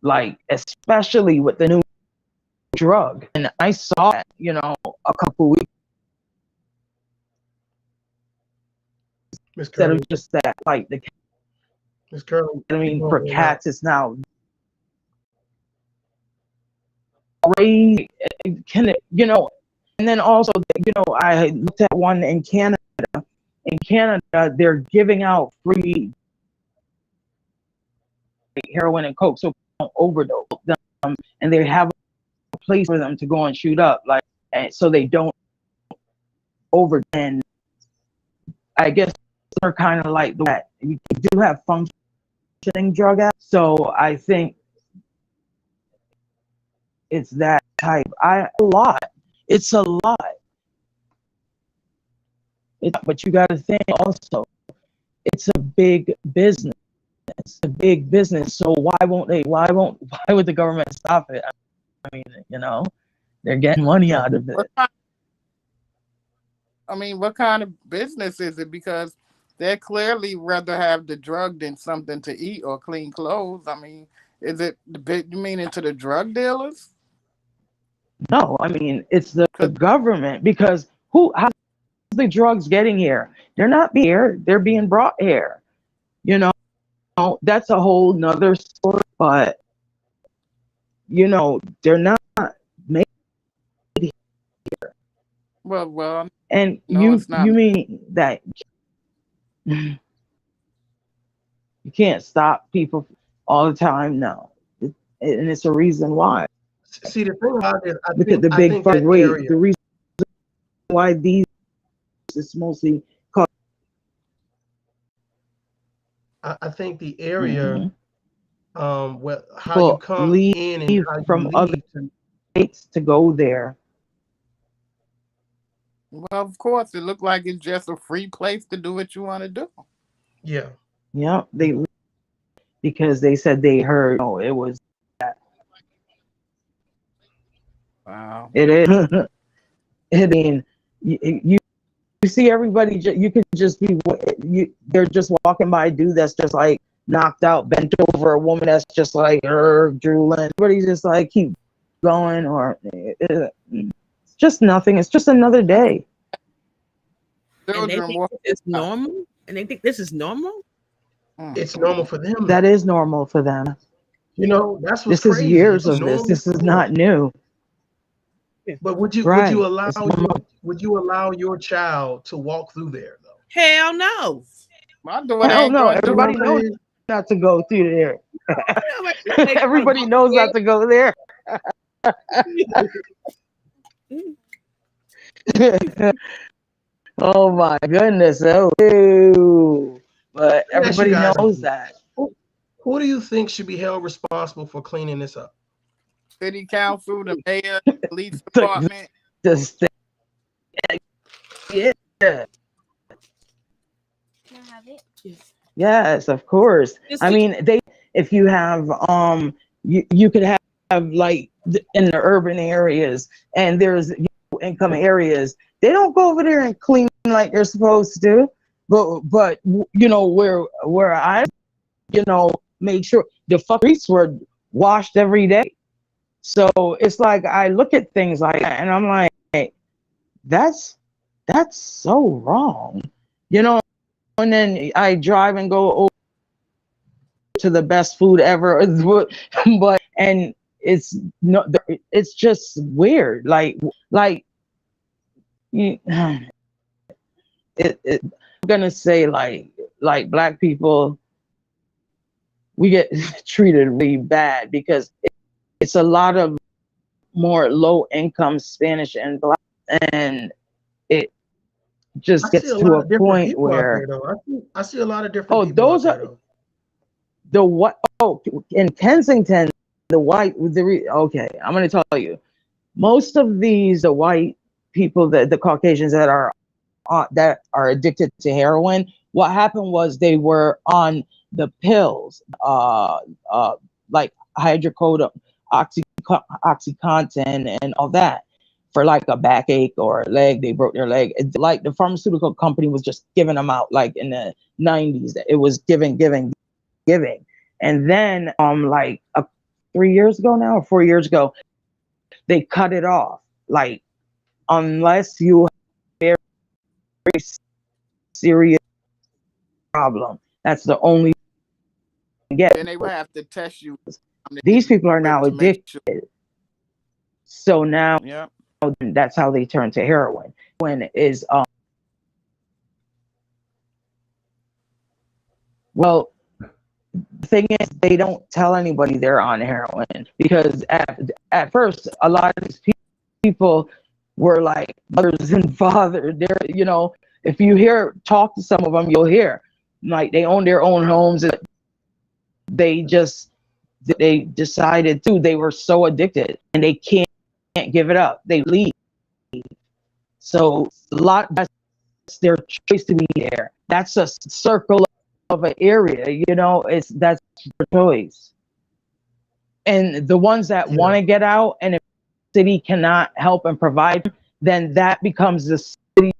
like, especially with the new drug. And I saw it, you know, a couple weeks. Instead of just that, like the. Miss Curly, I mean, for cats, it's now. Can it, you know, and then also, you know, I looked at one in Canada. In Canada, they're giving out free heroin and coke, so don't overdose them, and they have a place for them to go and shoot up, like, so they don't over. And I guess they're kind of like that. You do have functioning drug addicts, so I think it's that type. It's a lot. But you got to think also, it's a big business. It's a big business. So why would the government stop it? I mean, you know, they're getting money out of it. I mean, what kind of business is it? Because They clearly rather have the drug than something to eat or clean clothes. I mean, is it you mean into the drug dealers? No, I mean it's the government, because how's the drugs getting here? They're not being here, they're being brought here. You know, that's a whole nother story, but they're not made here. Well, and no, it's not. you mean that you can't stop people all the time? No. And it's a reason why. See, the thing about it, Look at the I big think that wait, area. the reason why these is mostly called. I think the area, well, how People you come leave in and how you from other leave. states to go there. Well, of course, it looked like it's just a free place to do what you want to do. Yeah. Yeah, because they said they heard it was that. Wow. It is. I mean, you see everybody. You can just be. They're just walking by a dude that's just like knocked out, bent over, a woman that's just like her drooling. Everybody's just like keep going, or it's just nothing. It's just another day. And they think it's normal, and they think this is normal. It's normal for them. That is normal for them. That's what's this crazy. is years It's of this. This is normal. not new. But would you allow your child to walk through there though? Hell no. Hell no. Everybody knows not to go through there. Everybody knows not to go there. Oh my goodness. Oh, ew. But everybody knows that. Who do you think should be held responsible for cleaning this up? City council, the mayor, the police department. The state. Yeah. Can I have it? Yes, of course. I mean, if you have you could have like in the urban areas, and there's income areas, they don't go over there and clean like they're supposed to. But where I make sure the streets were washed every day. So it's like I look at things like that and I'm like, hey, that's so wrong. And then I drive and go over to the best food ever, but it's just weird. I'm gonna say like black people, we get treated really bad because it's a lot of more low income Spanish and black, and it just gets to a point where I see a lot of different people those out there, are the what in Kensington, okay, I'm going to tell you, most of the white people, the Caucasians that are addicted to heroin, what happened was they were on the pills, like hydrocodone, OxyContin, and all that for like a backache or a leg. They broke their leg. Like the pharmaceutical company was just giving them out, like in the 90s. It was giving. And then like 3 years ago now, or 4 years ago, they cut it off. Like, unless you have a very serious problem, that's the only get. And they would have to test you. These people are now addicted. So now that's how they turn to heroin. When it is well, the thing is, they don't tell anybody they're on heroin, because at first a lot of these people were like mothers and fathers. They're, if you talk to some of them, you'll hear like they own their own homes, and they decided they were so addicted and they can't give it up. They leave. So that's their choice to be there. That's a circle of an area, that's their choice. And the ones that want to get out, and if the city cannot help and provide, then that becomes the city's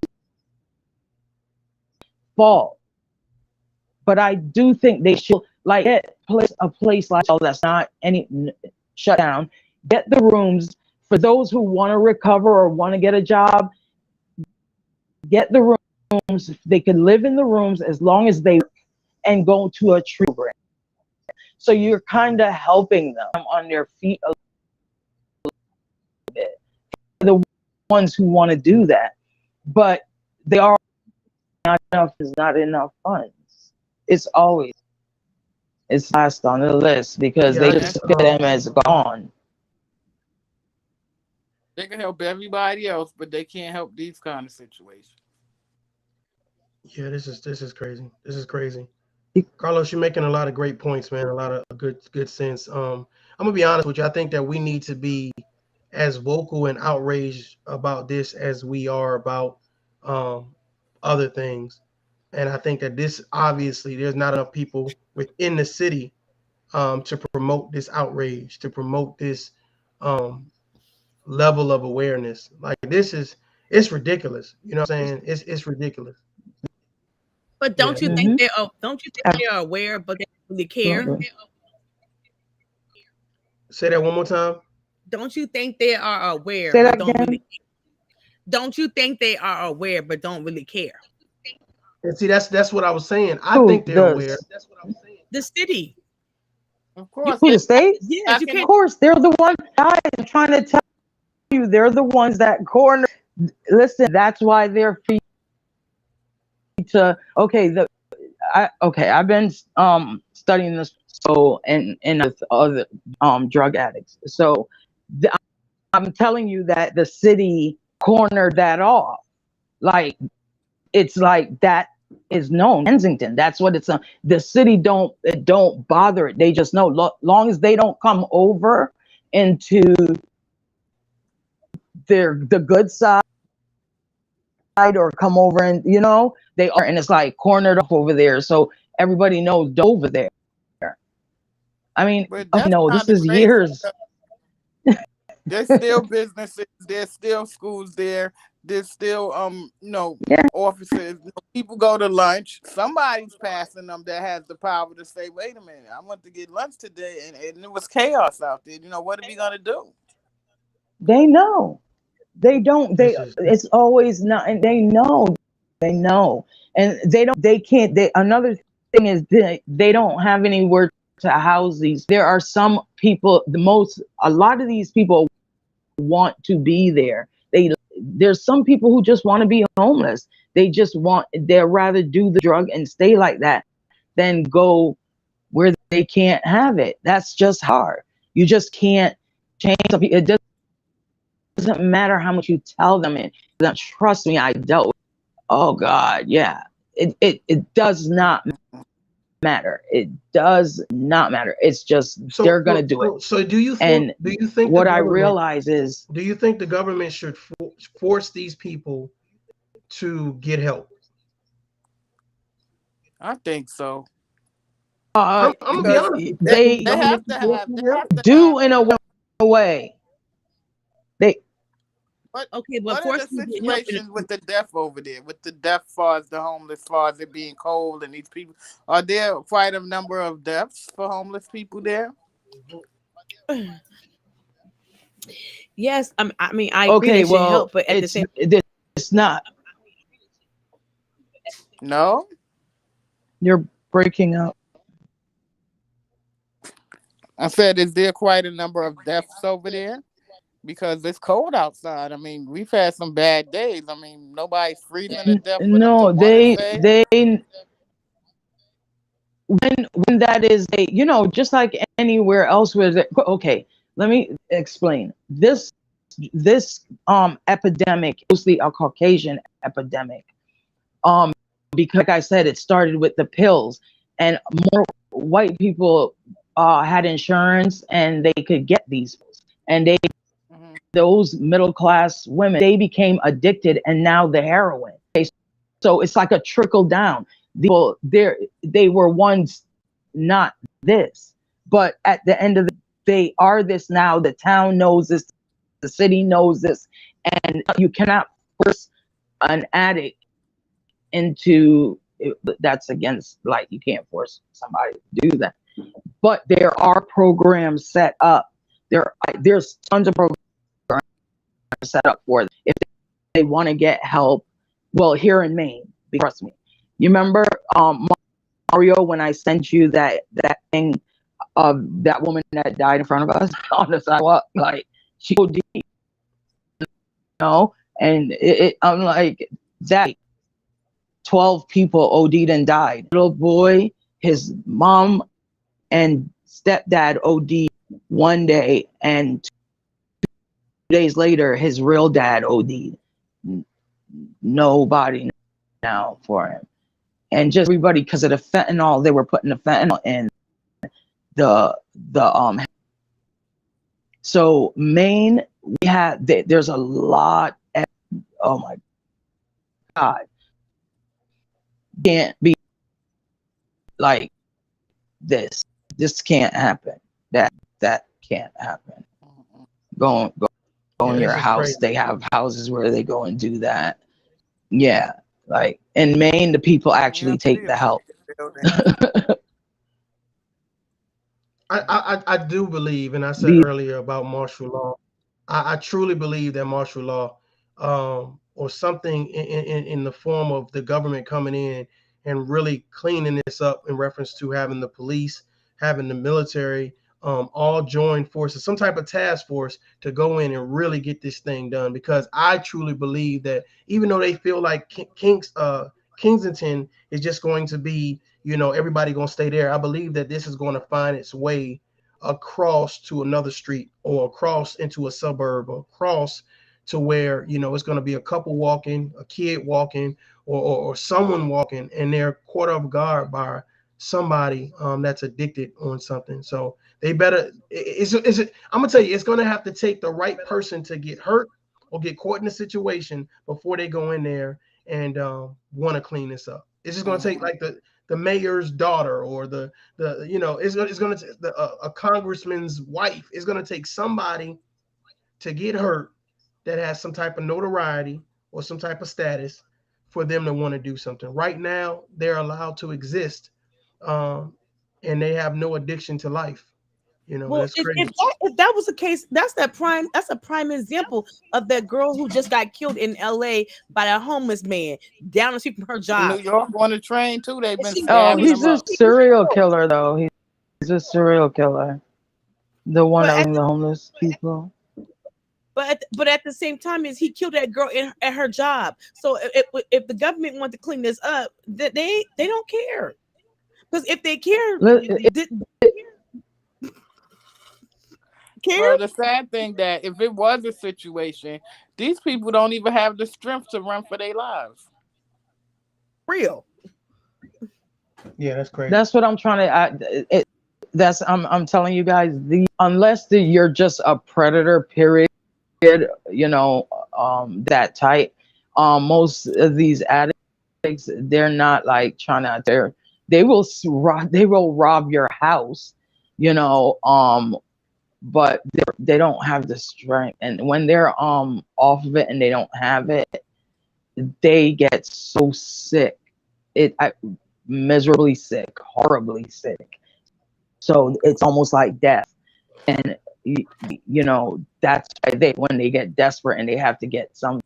fault. but I do think they should like get a place like that's not any shut down. Get the rooms for those who want to recover or want to get a job. Get the rooms. They can live in the rooms as long as they and go to a treatment program. So you're kind of helping them on their feet a little bit. The ones who want to do that, but they are not enough. Is not enough funds. It's last on the list because they just look at them as gone. They can help everybody else, but they can't help these kind of situations. Yeah, this is crazy. This is crazy. Carlos, you're making a lot of great points, man. A lot of good sense. I'm gonna be honest with you. I think that we need to be as vocal and outraged about this as we are about other things. And I think that this obviously there's not enough people within the city to promote this outrage, to promote this level of awareness. Like it's ridiculous. You know what I'm saying? It's ridiculous. But don't you think they are aware, but they don't really care? Say that one more time. Don't you think they are aware, Say but that don't again? really? Don't you think they are aware, but don't really care? And see, that's what I was saying. I think they're aware. That's what I'm saying. The city. Of course. Who, the state? Yes, you Of can't. course, they're the ones. Guys, I'm trying to tell you, they're the ones that corner. Listen, that's why they're free to. Okay, I've been studying this and with other drug addicts. So I'm telling you that the city cornered that off. Like it's like that is known. Kensington, that's what it's. The city don't bother it. They just know long as they don't come over into the good side or come over and they are, and it's like cornered up over there. So everybody knows over there. I mean, no, this is years. There's still businesses. There's still schools there. There's still offices. People go to lunch. Somebody's passing them that has the power to say, "Wait a minute, I went to get lunch today, and it was chaos out there. What are we gonna do?" They know. They don't. It's always not. And they know. They know, and they don't. They can't. Another thing is they don't have anywhere to house these. There are some people. A lot of these people want to be there. There's some people who just want to be homeless. They'd rather do the drug and stay like that than go where they can't have it. That's just hard. You just can't change something. It doesn't matter how much you tell them it. Trust me, I dealt. Oh God, yeah. It does not matter. It does not matter. It's just they're gonna do it. So do you think what I realize is, do you think the government should force these people to get help? I think so. I'm gonna be honest. They have to have do in a way. What are the situations with the deaf over there? With the deaf as far as the homeless, as far as it being cold and these people, are there quite a number of deaths for homeless people there? Yes, I mean I agree they should help, but at the same it's not. No, you're breaking up. I said, is there quite a number of deaths over there? Because it's cold outside. I mean, we've had some bad days. I mean, nobody's freezing to death. No, they when that is just like anywhere else where okay, let me explain. This epidemic, mostly a Caucasian epidemic. Because like I said, it started with the pills, and more white people had insurance and they could get these pills, and those middle class women, they became addicted, and now the heroin. Okay, so it's like a trickle down. They were once not this, but at the end of they are this now. The town knows this, the city knows this, and you cannot force an addict into that's against, like, you can't force somebody to do that. But there are programs set up. There's tons of programs set up for them if they want to get help. Well, here in Maine, trust me. You remember Mario, when I sent you that thing of that woman that died in front of us on the sidewalk? Like, she OD'd, you know, and I'm like, that 12 people OD'd and died. Little boy, his mom and stepdad OD'd one day, and 2 days later, his real dad OD'd. Nobody now for him. And just everybody, because of the fentanyl, they were putting the fentanyl in the so Maine, we had, there's a lot of, oh my God, can't be like this can't happen, that can't happen. Go in your house, crazy. They have houses where they go and do that. Yeah, like in Maine, the people actually take the help. I do believe, and I said earlier about martial law, I truly believe that martial law, or something in the form of the government coming in and really cleaning this up in reference to having the police, having the military, all join forces, some type of task force to go in and really get this thing done. Because I truly believe that even though they feel like Kensington is just going to be, everybody going to stay there, I believe that this is going to find its way across to another street, or across into a suburb, or across to where, it's going to be a couple walking, a kid walking, or someone walking, and they're caught off guard by somebody that's addicted on something. So they better, I'm gonna tell you, it's going to have to take the right person to get hurt or get caught in a situation before they go in there and want to clean this up. It's just going to take like the mayor's daughter, or it's going to a congressman's wife. It's going to take somebody to get hurt that has some type of notoriety or some type of status for them to want to do something. Right now, they're allowed to exist, and they have no addiction to life. Well, that's crazy. If that was the case, that's a prime example of that girl who just got killed in LA by a homeless man down the street from her job. In New York on the train too, they've been stabbing he's a serial killer, though. He's a serial killer. The one of the homeless people. But at the same time, is he killed that girl at her job? So if the government want to clean this up, they don't care. Because if they care, Well, the sad thing that if it was a situation, these people don't even have the strength to run for their lives. Real. Yeah, that's crazy. That's what I'm trying to. I'm telling you guys, unless you're just a predator, period. That type. Most of these addicts, they're not like trying to. They will rob your house, but they don't have the strength. And when they're off of it and they don't have it, they get so sick. Miserably sick, horribly sick. So it's almost like death. And that's why when they get desperate and they have to get something,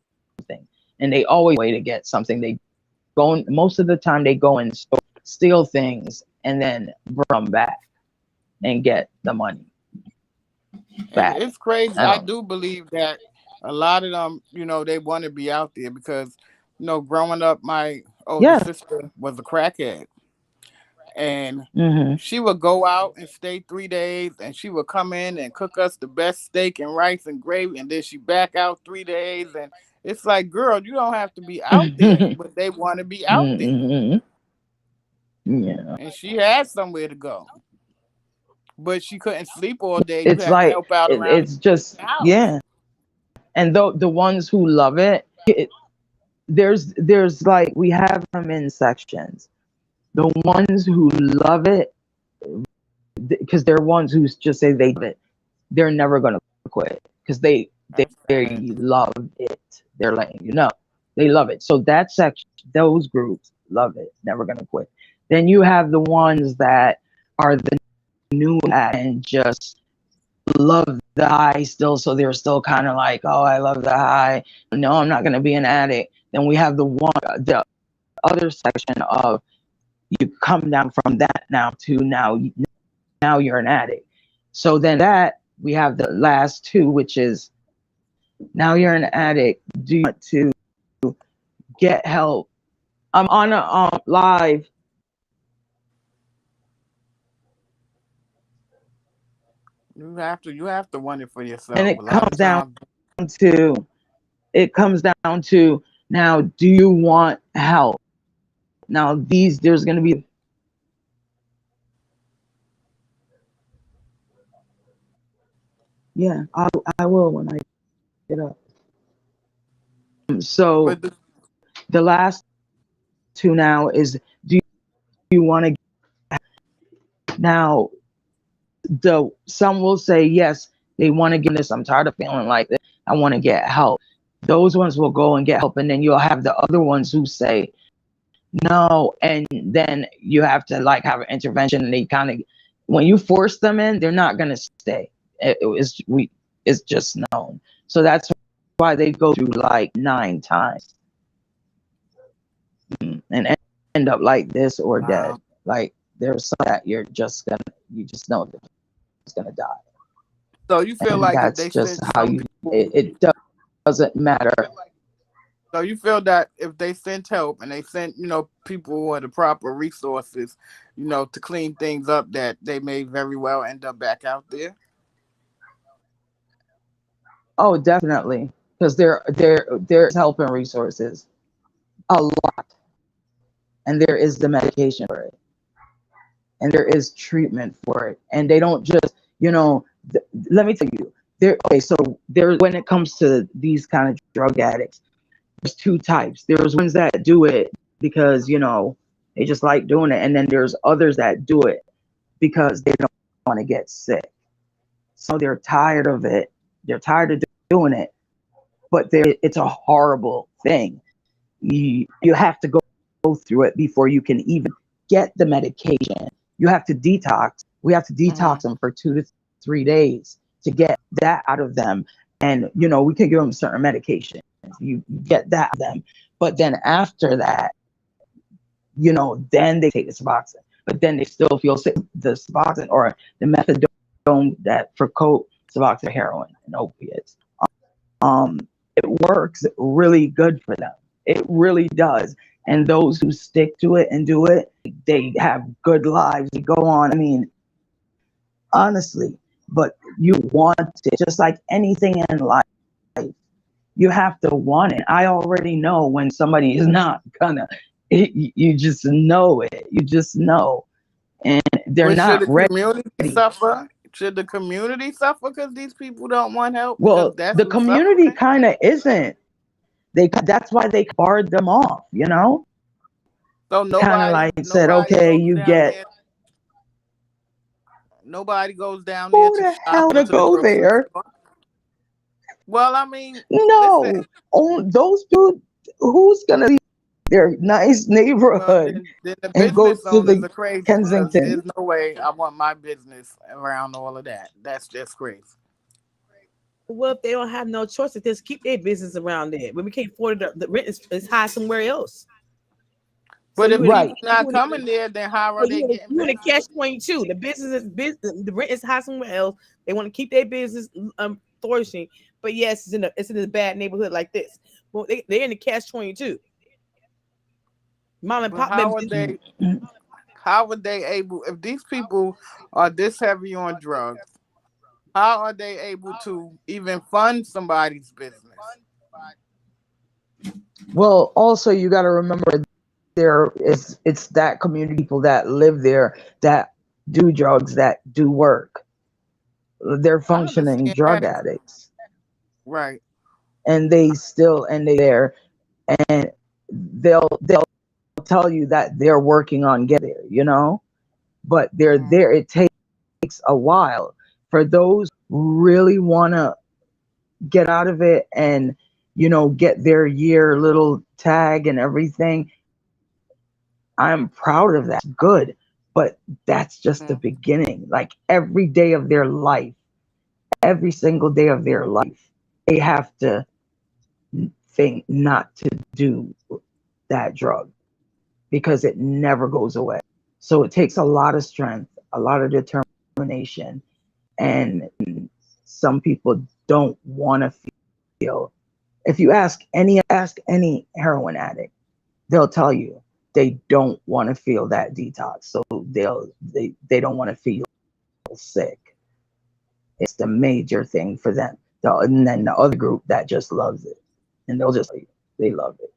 and they always way to get something, they go, most of the time they go and steal things and then bring them back and get the money back. It's crazy. I do believe that a lot of them, they want to be out there because, growing up, my older sister was a crackhead. And she would go out and stay 3 days, and she would come in and cook us the best steak and rice and gravy, and then she back out 3 days. And it's like, girl, you don't have to be out there, but they want to be out there. Yeah. And she had somewhere to go, but she couldn't sleep all day. It's like, help out around it's just, yeah. And the ones who love it, there's like, we have them in sections. The ones who love it, because they're ones who just say they love it, they're never going to quit because they love it. They're letting you know they love it. So that section, those groups love it, never gonna quit. Then you have the ones that are the new and just love the high still, so they're still kind of like, oh, I love the high. No, I'm not gonna be an addict. Then we have the other section of you come down from that now to now you're an addict. So then that we have the last two, which is now you're an addict. Do you want to get help? I'm on a live. You have to want it for yourself. And A lot of times. It comes down to now, do you want help? Now there's going to be. Yeah, I will when I get up. So the last two now is, do you want to? Now, some will say yes, they want to get this. I'm tired of feeling like this. I want to get help. Those ones will go and get help, and then you'll have the other ones who say no, and then you have to like have an intervention. And they kind of, when you force them in, they're not gonna stay. It's just known. So that's why they go through like 9 times and end up like this or dead. Like there's some that you just know that it's gonna die. So you feel and like that's just how you. It doesn't matter. So you feel that if they sent help and they sent, people with the proper resources, to clean things up, that they may very well end up back out there? Oh, definitely, because there's help and resources, a lot, and there is the medication for it, and there is treatment for it, and they don't just, let me tell you, when it comes to these kind of drug addicts, there's 2 types. There's ones that do it because they just like doing it, and then there's others that do it because they don't want to get sick. So they're tired of it. They're tired of doing it, but it's a horrible thing. You have to go through it before you can even get the medication. You have to detox. We have to detox them for 2 to 3 days to get that out of them. And we can give them certain medication. You get that out of them, but then after that, then they take the Suboxone, but then they still feel sick. The Suboxone or the methadone that for coat Suboxone, heroin, and opiates, it works really good for them. It really does. And those who stick to it and do it, they have good lives. They go on. I mean, honestly, but you want it just like anything in life. You have to want it. I already know when somebody is not gonna. You just know it. You just know, and they're not ready. Community suffer? Should the community suffer because these people don't want help? Well, the community kind of isn't. That's why they barred them off. So nobody kind of like said, okay, you get. Nobody goes down there. Who the hell to go there? Well, I mean, no. Those people. Who's gonna leave their nice neighborhood then the and go to the Kensington? There's no way I want my business around all of that. That's just crazy. Well, if they don't have no choice, they just keep their business around there. When we can't afford it, the rent is high somewhere else. But if people not coming there, then how are they getting? You in a catch-22. The business the rent is high somewhere else. They want to keep their business flourishing, but yes, it's in a bad neighborhood like this. Well, they're in the catch-22. Mom and pop. How would they able, if these people are this heavy on drugs? How are they able to even fund somebody's business? Well, also you got to remember it's that community people that live there that do drugs, that do work. They're functioning drug addicts, right? And they there, and they'll tell you that they're working on getting there, but they're there. It takes a while for those who really want to get out of it and get their year little tag and everything. I'm proud of that. Good. But that's just the beginning. Like every day of their life, every single day of their life, they have to think not to do that drug because it never goes away. So it takes a lot of strength, a lot of determination, and some people don't want to feel. If you ask any heroin addict, they'll tell you they don't want to feel that detox. So they don't want to feel sick. It's the major thing for them. And then the other group that just loves it, and they'll just they love it.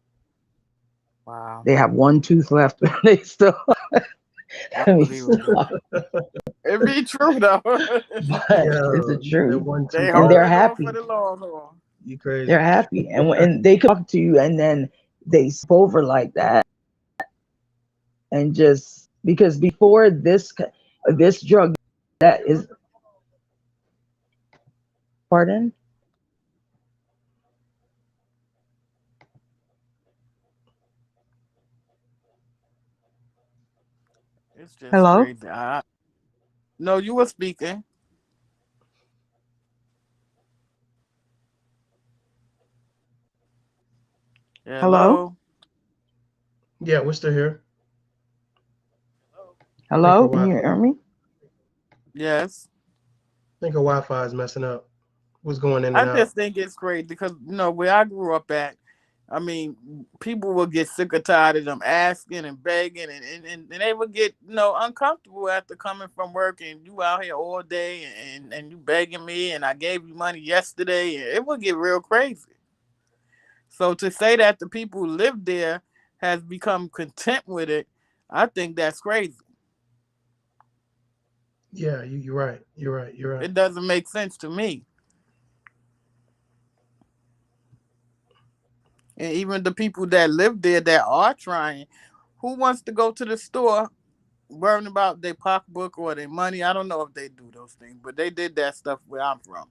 Wow. They have one tooth left, but they still. Unbelievable. It be true though. But it's the truth. And they're happy. For the long haul. You crazy. They're happy, and they talk to you, and then they skip over like that, and just because before this drug that is. Pardon? It's just Hello? crazy. No, you were speaking. Hello? Yeah, we're still here. Hello? Can you hear me? Yes. I think her Wi-Fi is messing up. What's going in and out? I just think it's crazy because, where I grew up at, I mean, people will get sick or tired of them asking and begging, and they would get, uncomfortable after coming from work, and you out here all day and you begging me, and I gave you money yesterday, and it would get real crazy. So to say that the people who live there has become content with it, I think that's crazy. Yeah, you're right. You're right. You're right. It doesn't make sense to me. And even the people that live there that are trying, who wants to go to the store worrying about their pocketbook or their money? I don't know if they do those things, but they did that stuff where I'm from.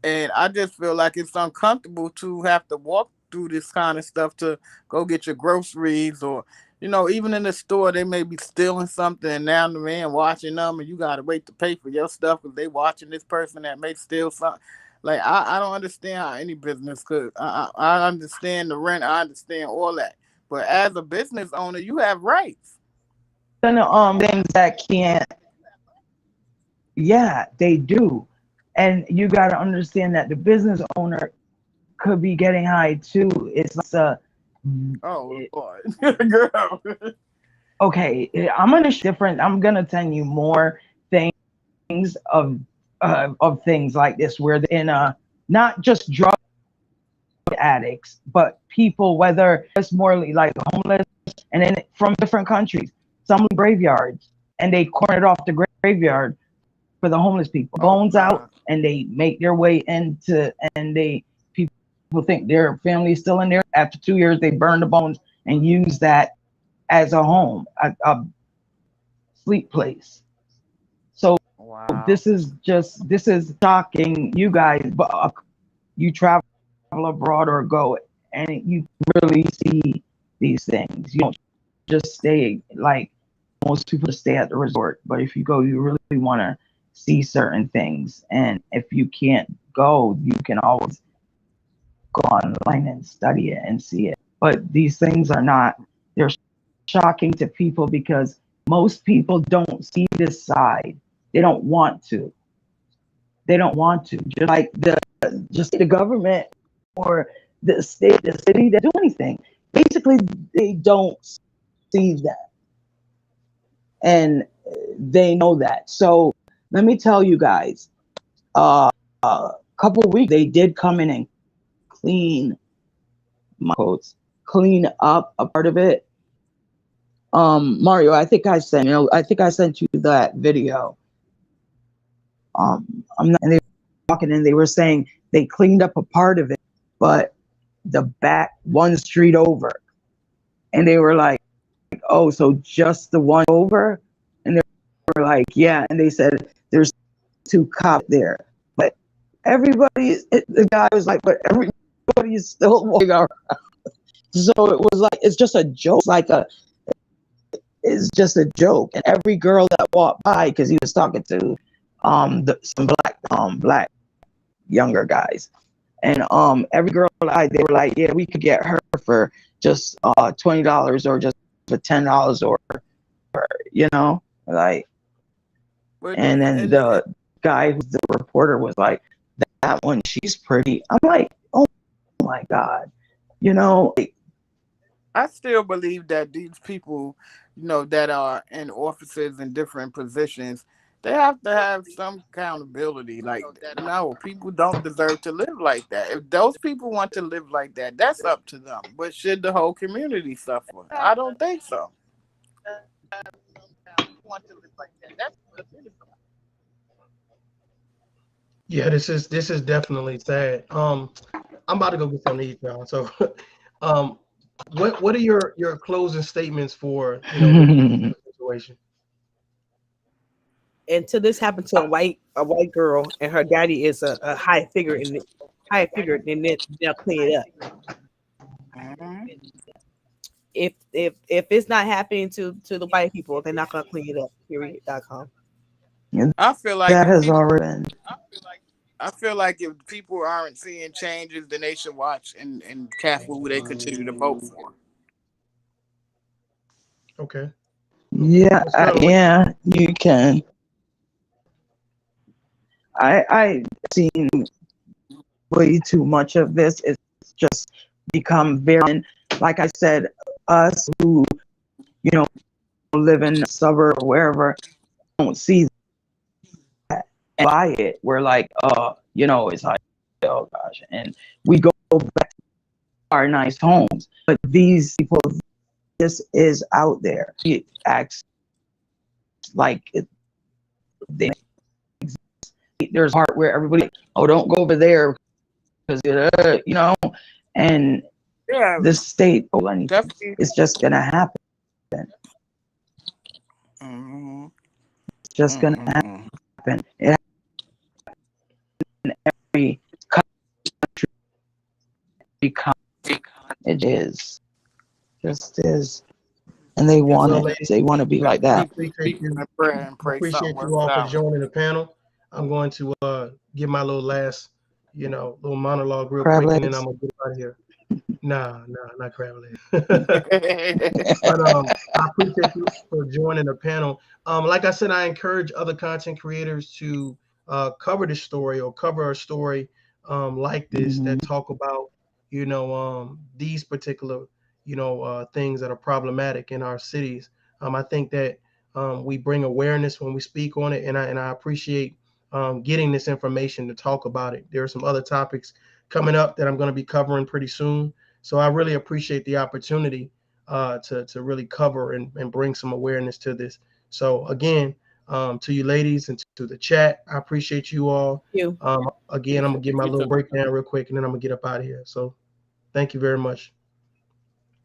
And I just feel like it's uncomfortable to have to walk through this kind of stuff to go get your groceries, or, even in the store, they may be stealing something and now the man watching them and you got to wait to pay for your stuff because they watching this person that may steal something. Like, I don't understand how any business could. I understand the rent. I understand all that. But as a business owner, you have rights. Things that can't. Yeah, they do. And you got to understand that the business owner could be getting high too. It's like oh Lord, girl. Okay, I'm gonna tell you more things of things like this where in not just drug addicts, but people, whether it's more like homeless, and then from different countries, some graveyards, and they cornered off the graveyard for the homeless people. Bones out, and they make their way into, and people think their family is still in there. After 2 years, they burn the bones and use that as a home, a sleep place. So this is shocking, you guys. But you travel abroad or go, and you really see these things. You don't just stay like most people stay at the resort, but if you go, you really want to see certain things. And if you can't go, you can always go online and study it and see it. But these things they're shocking to people because most people don't see this side. They don't want to. Just like the government or the state, the city, that do anything. Basically, they don't see that, and they know that. So let me tell you guys, a couple of weeks they did come in and clean up a part of it. Mario, I think I sent you that video. And they were talking, and they were saying they cleaned up a part of it, but the back one street over, and they were like, "Oh, so just the one over?" And they were like, "Yeah." And they said there's 2 cops there, but the guy was like, "But everybody is still walking around." So it was like, it's just a joke. is just a joke. And every girl that walked by, because he was talking to some black younger guys, and every girl they were like, yeah, we could get her for just $20 or just for $10 or like. And then the guy who's the reporter was like, that one, she's pretty. I'm like, oh my God, I still believe that these people, that are in offices in different positions, they have to have some accountability. Like, no, people don't deserve to live like that. If those people want to live like that, that's up to them. But should the whole community suffer? I don't think so. Yeah, this is definitely sad. I'm about to go get something to eat, y'all. So, what are your closing statements for the situation? Until this happened to a white girl, and her daddy is a high figure and then they'll clean it up. Mm-hmm. If it's not happening to the white people, they're not gonna clean it up. Period.com. I feel like that has already been. I feel like if people aren't seeing changes, then they should watch and cast who they continue to vote for. Okay. Yeah, yeah, you can. I seen way too much of this. It's just become very, like I said, us who live in the suburb or wherever don't see that and buy it. We're like, it's like, oh gosh, and we go back to our nice homes. But these people, this is out there. It acts like there's a part where everybody, oh, don't go over there because and yeah, the state it's just gonna happen. Mm-hmm. It's just gonna happen. It in every country, it is just is, and they want it. They want to be like that. Appreciate you all for joining the panel. I'm going to give my little last, little monologue real quick, and then I'm gonna get out of here. Nah, not crab legs. But I appreciate you for joining the panel. Like I said, I encourage other content creators to cover this story or cover a story like this that talk about these particular things that are problematic in our cities. I think that we bring awareness when we speak on it, and I appreciate getting this information to talk about it. There are some other topics coming up that I'm going to be covering pretty soon. So I really appreciate the opportunity to really cover and bring some awareness to this. So again, to you ladies and to the chat, I appreciate you all. Again, I'm gonna give my little breakdown real quick, and then I'm gonna get up out of here. So thank you very much.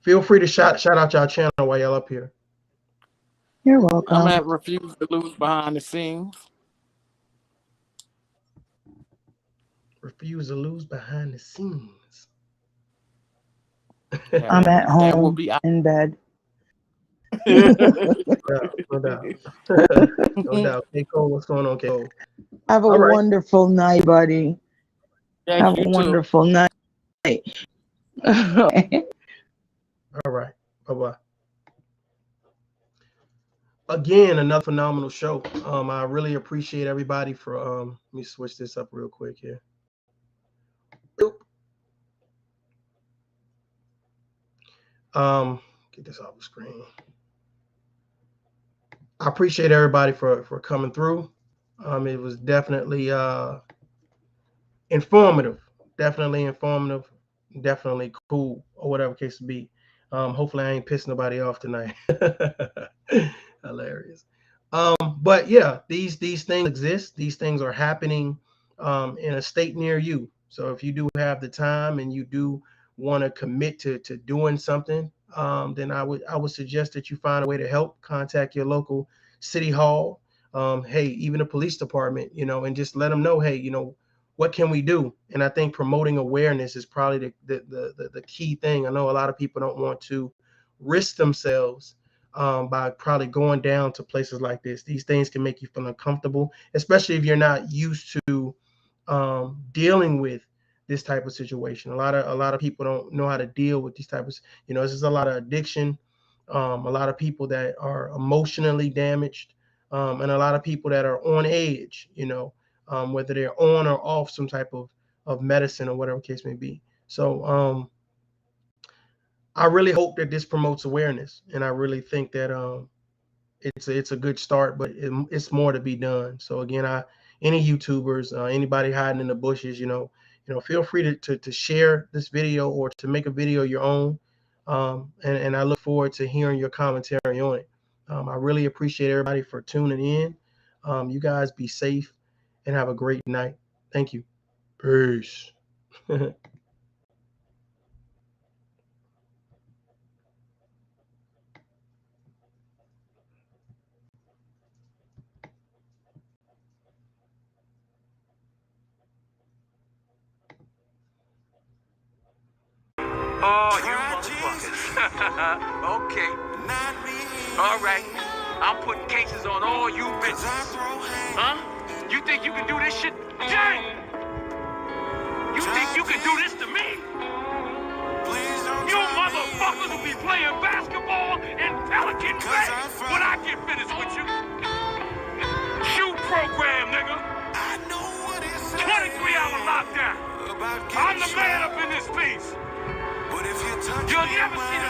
Feel free to shout out y'all channel while y'all up here. You're welcome. I'm at Refuse to Lose behind the scenes. Refuse to lose behind the scenes. I'm at home in bed. No doubt. No doubt. Hey Cole, what's going on, Cole? Have a wonderful night, buddy. Yes, have a wonderful night. All right. Bye-bye. Again, another phenomenal show. I really appreciate everybody for let me switch this up real quick here. Get this off the screen. I appreciate everybody for coming through. It was definitely informative, definitely cool, or whatever case to be. Hopefully I ain't pissed nobody off tonight. Hilarious. But yeah, these things exist. These things are happening in a state near you. So if you do have the time and you do want to commit to doing something, then I would suggest that you find a way to help. Contact your local city hall, hey, even the police department, and just let them know, hey, what can we do? And I think promoting awareness is probably the key thing. I know a lot of people don't want to risk themselves by probably going down to places like this. These things can make you feel uncomfortable, especially if you're not used to dealing with this type of situation. A lot of people don't know how to deal with these types. This is a lot of addiction, a lot of people that are emotionally damaged, and a lot of people that are on edge. Whether they're on or off some type of medicine or whatever case may be. So I really hope that this promotes awareness, and I really think that it's a good start, but it's more to be done. So again, any YouTubers, anybody hiding in the bushes, feel free to share this video or to make a video your own. And I look forward to hearing your commentary on it. I really appreciate everybody for tuning in. You guys be safe and have a great night. Thank you. Peace. Oh, you motherfuckers. Okay. All right. I'm putting cases on all you bitches. Huh? You think you can do this shit? Jay! You think you can do this to me? You motherfuckers will be playing basketball in Pelican Bay when I get finished with you. Shoot program, nigga. 23-hour lockdown. I'm the man up in this piece. You'll never see the